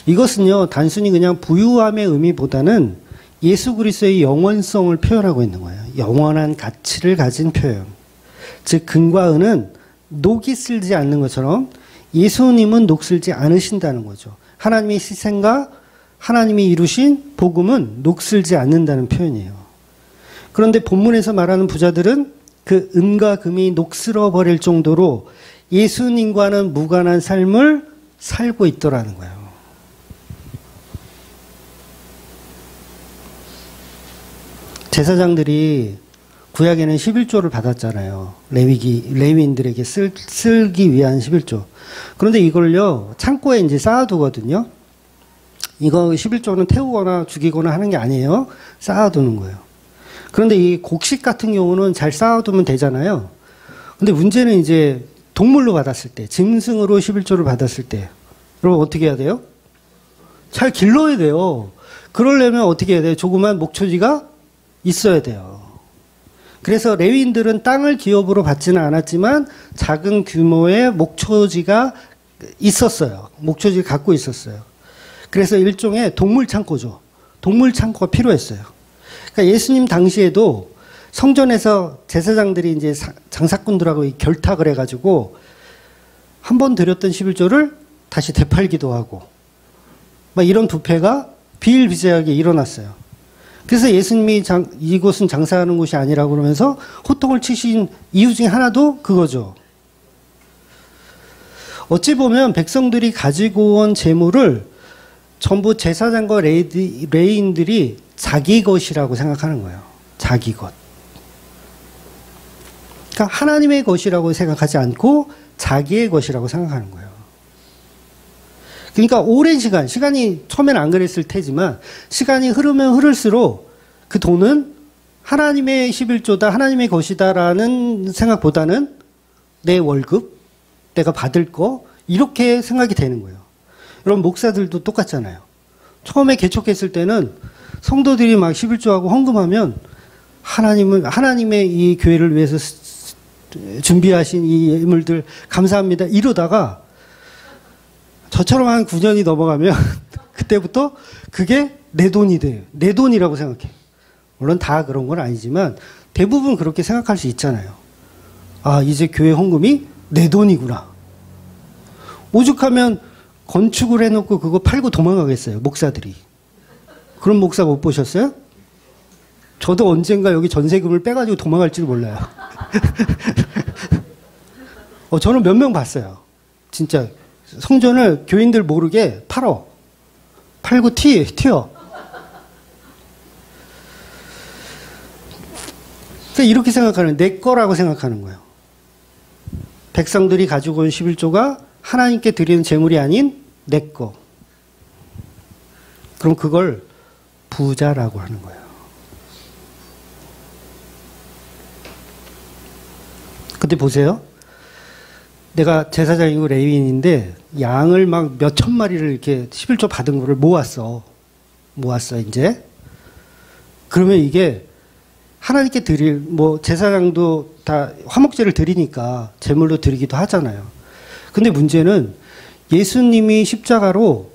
이것은요, 단순히 그냥 부유함의 의미보다는 예수 그리스도의 영원성을 표현하고 있는 거예요. 영원한 가치를 가진 표현. 즉 금과 은은 녹이 슬지 않는 것처럼 예수님은 녹슬지 않으신다는 거죠. 하나님의 희생과 하나님이 이루신 복음은 녹슬지 않는다는 표현이에요. 그런데 본문에서 말하는 부자들은 그 은과 금이 녹슬어 버릴 정도로 예수님과는 무관한 삶을 살고 있더라는 거예요. 제사장들이 구약에는 11조를 받았잖아요. 레위인들에게 쓰기 위한 11조. 그런데 이걸요, 창고에 이제 쌓아두거든요. 이거 11조는 태우거나 죽이거나 하는 게 아니에요. 쌓아두는 거예요. 그런데 이 곡식 같은 경우는 잘 쌓아두면 되잖아요. 근데 문제는 이제 동물로 받았을 때, 짐승으로 11조를 받았을 때, 여러분 어떻게 해야 돼요? 잘 길러야 돼요. 그러려면 어떻게 해야 돼요? 조그만 목초지가 있어야 돼요. 그래서 레위인들은 땅을 기업으로 받지는 않았지만 작은 규모의 목초지가 있었어요. 목초지를 갖고 있었어요. 그래서 일종의 동물 창고죠. 동물 창고가 필요했어요. 그러니까 예수님 당시에도 성전에서 제사장들이 이제 장사꾼들하고 결탁을 해가지고 한 번 드렸던 11조를 다시 되팔기도 하고 막 이런 부패가 비일비재하게 일어났어요. 그래서 예수님이 이곳은 장사하는 곳이 아니라고 그러면서 호통을 치신 이유 중에 하나도 그거죠. 어찌 보면 백성들이 가지고 온 재물을 전부 제사장과 레위인들이 자기 것이라고 생각하는 거예요. 자기 것. 그러니까 하나님의 것이라고 생각하지 않고 자기의 것이라고 생각하는 거예요. 그러니까 오랜 시간이 처음에는 안 그랬을 테지만 시간이 흐르면 흐를수록 그 돈은 하나님의 11조다, 하나님의 것이다라는 생각보다는 내 월급, 내가 받을 거 이렇게 생각이 되는 거예요. 여러분 목사들도 똑같잖아요. 처음에 개척했을 때는 성도들이 막 11조하고 헌금하면 하나님의 이 교회를 위해서 준비하신 이 예물들 감사합니다. 이러다가 저처럼 한 9년이 넘어가면 그때부터 그게 내 돈이 돼요. 내 돈이라고 생각해. 물론 다 그런 건 아니지만 대부분 그렇게 생각할 수 있잖아요. 아, 이제 교회 헌금이 내 돈이구나. 오죽하면 건축을 해놓고 그거 팔고 도망가겠어요. 목사들이. 그런 목사 못 보셨어요? 저도 언젠가 여기 전세금을 빼가지고 도망갈지도 몰라요. 저는 몇 명 봤어요. 진짜 성전을 교인들 모르게 팔고 튀어. 그러니까 이렇게 생각하는, 내 거라고 생각하는 거예요. 백성들이 가지고 온 11조가 하나님께 드리는 재물이 아닌 내 거. 그럼 그걸 부자라고 하는 거예요. 근데 보세요. 내가 제사장이고 레위인인데 양을 막 몇천 마리를 이렇게 11조 받은 거를 모았어 이제. 그러면 이게 하나님께 제사장도 다 화목제를 드리니까 제물로 드리기도 하잖아요. 근데 문제는 예수님이 십자가로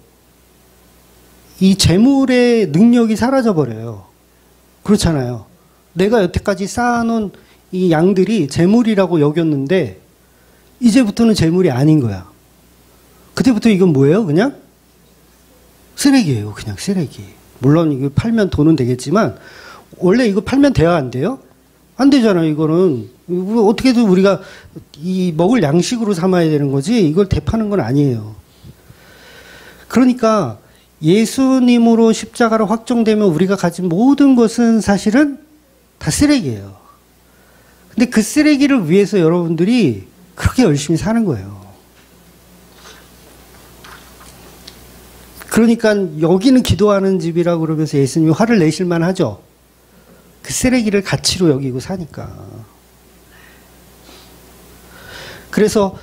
이 제물의 능력이 사라져버려요. 그렇잖아요. 내가 여태까지 쌓아놓은 이 양들이 제물이라고 여겼는데 이제부터는 제물이 아닌 거야. 그때부터 이건 뭐예요? 그냥 쓰레기예요. 그냥 쓰레기. 물론 이거 팔면 돈은 되겠지만 원래 이거 팔면 돼야 안 돼요? 안 되잖아요. 이거는 어떻게든 우리가 이 먹을 양식으로 삼아야 되는 거지 이걸 대파는 건 아니에요. 그러니까 예수님으로 십자가로 확정되면 우리가 가진 모든 것은 사실은 다 쓰레기예요. 근데 그 쓰레기를 위해서 여러분들이 그렇게 열심히 사는 거예요. 그러니까 여기는 기도하는 집이라고 그러면서 예수님이 화를 내실만 하죠. 그 쓰레기를 가치로 여기고 사니까. 그래서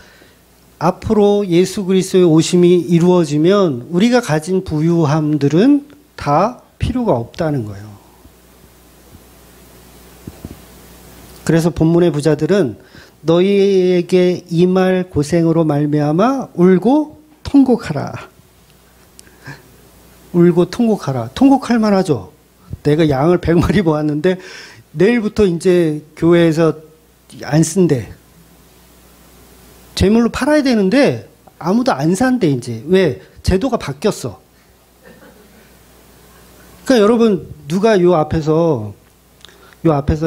앞으로 예수 그리스도의 오심이 이루어지면 우리가 가진 부유함들은 다 필요가 없다는 거예요. 그래서 본문의 부자들은 너희에게 임할 고생으로 말미암아 울고 통곡하라. 울고 통곡하라. 통곡할 만하죠. 내가 양을 100마리 모았는데 내일부터 이제 교회에서 안 쓴대. 재물로 팔아야 되는데 아무도 안 산대 이제. 왜? 제도가 바뀌었어. 그러니까 여러분 누가 요 앞에서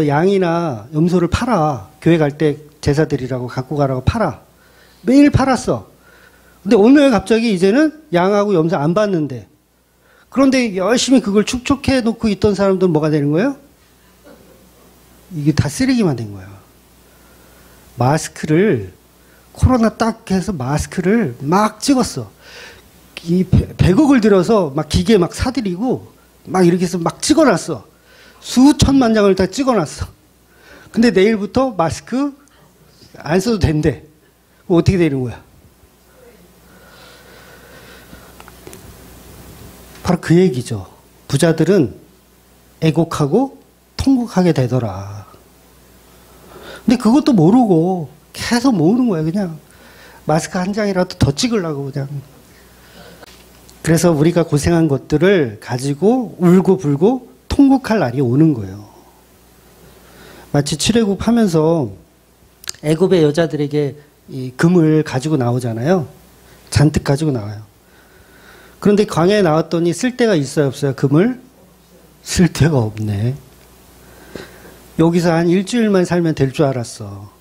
양이나 염소를 팔아. 교회 갈 때 제사 드리라고 갖고 가라고 팔아. 매일 팔았어. 근데 오늘 갑자기 이제는 양하고 염소 안 받는데. 그런데 열심히 그걸 축적해 놓고 있던 사람들은 뭐가 되는 거예요? 이게 다 쓰레기만 된 거예요. 마스크를 코로나 딱 해서 마스크를 막 찍었어. 이 100억을 들여서 막 기계 막 사들이고 막 이렇게 해서 막 찍어놨어. 수천만 장을 다 찍어놨어. 근데 내일부터 마스크 안 써도 된대. 그럼 어떻게 되는 거야? 바로 그 얘기죠. 부자들은 애곡하고 통곡하게 되더라. 근데 그것도 모르고 계속 모으는 거야. 그냥 마스크 한 장이라도 더 찍으려고 그냥. 그래서 우리가 고생한 것들을 가지고 울고 불고 통곡할 날이 오는 거예요. 마치 출애굽 하면서 애굽의 여자들에게 이 금을 가지고 나오잖아요. 잔뜩 가지고 나와요. 그런데 광야에 나왔더니 쓸 데가 있어요, 없어요? 금을? 쓸 데가 없네. 여기서 한 일주일만 살면 될 줄 알았어.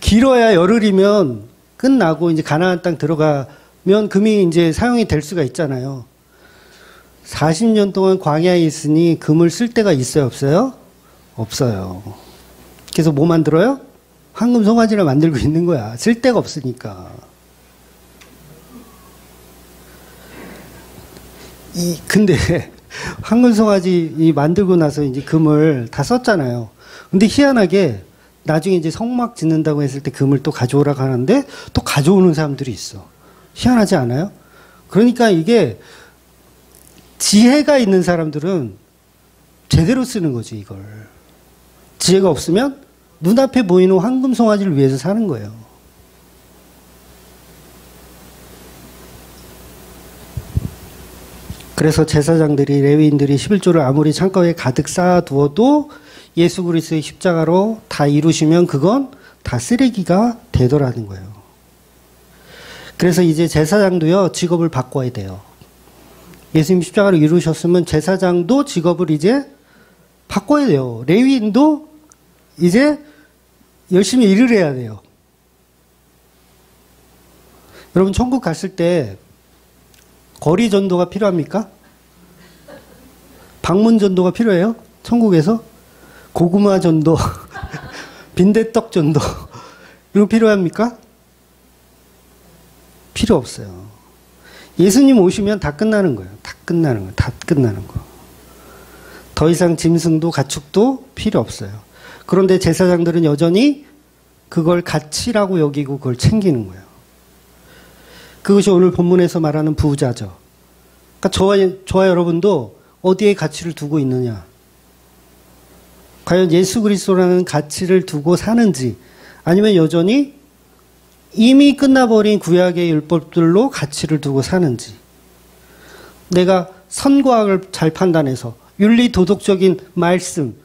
길어야 열흘이면 끝나고 이제 가나안 땅 들어가면 금이 이제 사용이 될 수가 있잖아요. 40년 동안 광야에 있으니 금을 쓸 데가 있어요, 없어요? 없어요. 그래서 뭐 만들어요? 황금 송아지를 만들고 있는 거야. 쓸 데가 없으니까. 근데 황금 송아지 만들고 나서 이제 금을 다 썼잖아요. 근데 희한하게 나중에 이제 성막 짓는다고 했을 때 금을 또 가져오라고 하는데 또 가져오는 사람들이 있어. 희한하지 않아요? 그러니까 이게 지혜가 있는 사람들은 제대로 쓰는 거지, 이걸. 지혜가 없으면 눈앞에 보이는 황금 송아지를 위해서 사는 거예요. 그래서 제사장들이, 레위인들이 11조를 아무리 창고에 가득 쌓아두어도 예수 그리스도의 십자가로 다 이루시면 그건 다 쓰레기가 되더라는 거예요. 그래서 이제 제사장도요, 직업을 바꿔야 돼요. 예수님 십자가로 이루셨으면 제사장도 직업을 이제 바꿔야 돼요. 레위인도 이제 열심히 일을 해야 돼요. 여러분 천국 갔을 때 거리 전도가 필요합니까? 방문 전도가 필요해요? 천국에서? 고구마 전도, 빈대떡 전도 이런 거 필요합니까? 필요 없어요. 예수님 오시면 다 끝나는 거예요. 다 끝나는 거예요. 다 끝나는 거. 더 이상 짐승도 가축도 필요 없어요. 그런데 제사장들은 여전히 그걸 가치라고 여기고 그걸 챙기는 거예요. 그것이 오늘 본문에서 말하는 부자죠. 그러니까 저와 여러분도 어디에 가치를 두고 있느냐. 과연 예수 그리스도라는 가치를 두고 사는지 아니면 여전히 이미 끝나버린 구약의 율법들로 가치를 두고 사는지. 내가 선과 악을 잘 판단해서 윤리 도덕적인 말씀,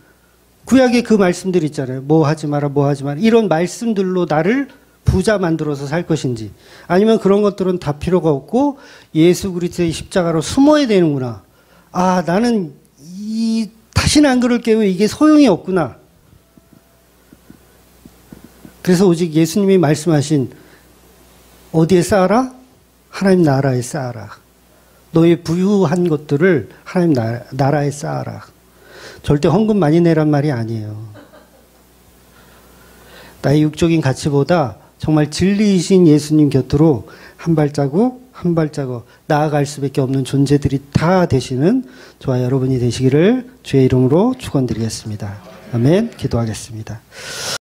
구약의 그 말씀들 있잖아요. 뭐 하지 마라, 뭐 하지 마라. 이런 말씀들로 나를 부자 만들어서 살 것인지 아니면 그런 것들은 다 필요가 없고 예수 그리스도의 십자가로 숨어야 되는구나. 아, 나는 다시는 안 그럴게요. 이게 소용이 없구나. 그래서 오직 예수님이 말씀하신 어디에 쌓아라? 하나님 나라에 쌓아라. 너의 부유한 것들을 하나님 나라에 쌓아라. 절대 헌금 많이 내란 말이 아니에요. 나의 육적인 가치보다 정말 진리이신 예수님 곁으로 한 발자국 한 발자국 나아갈 수밖에 없는 존재들이 다 되시는 저와 여러분이 되시기를 주의 이름으로 축원드리겠습니다. 아멘. 기도하겠습니다.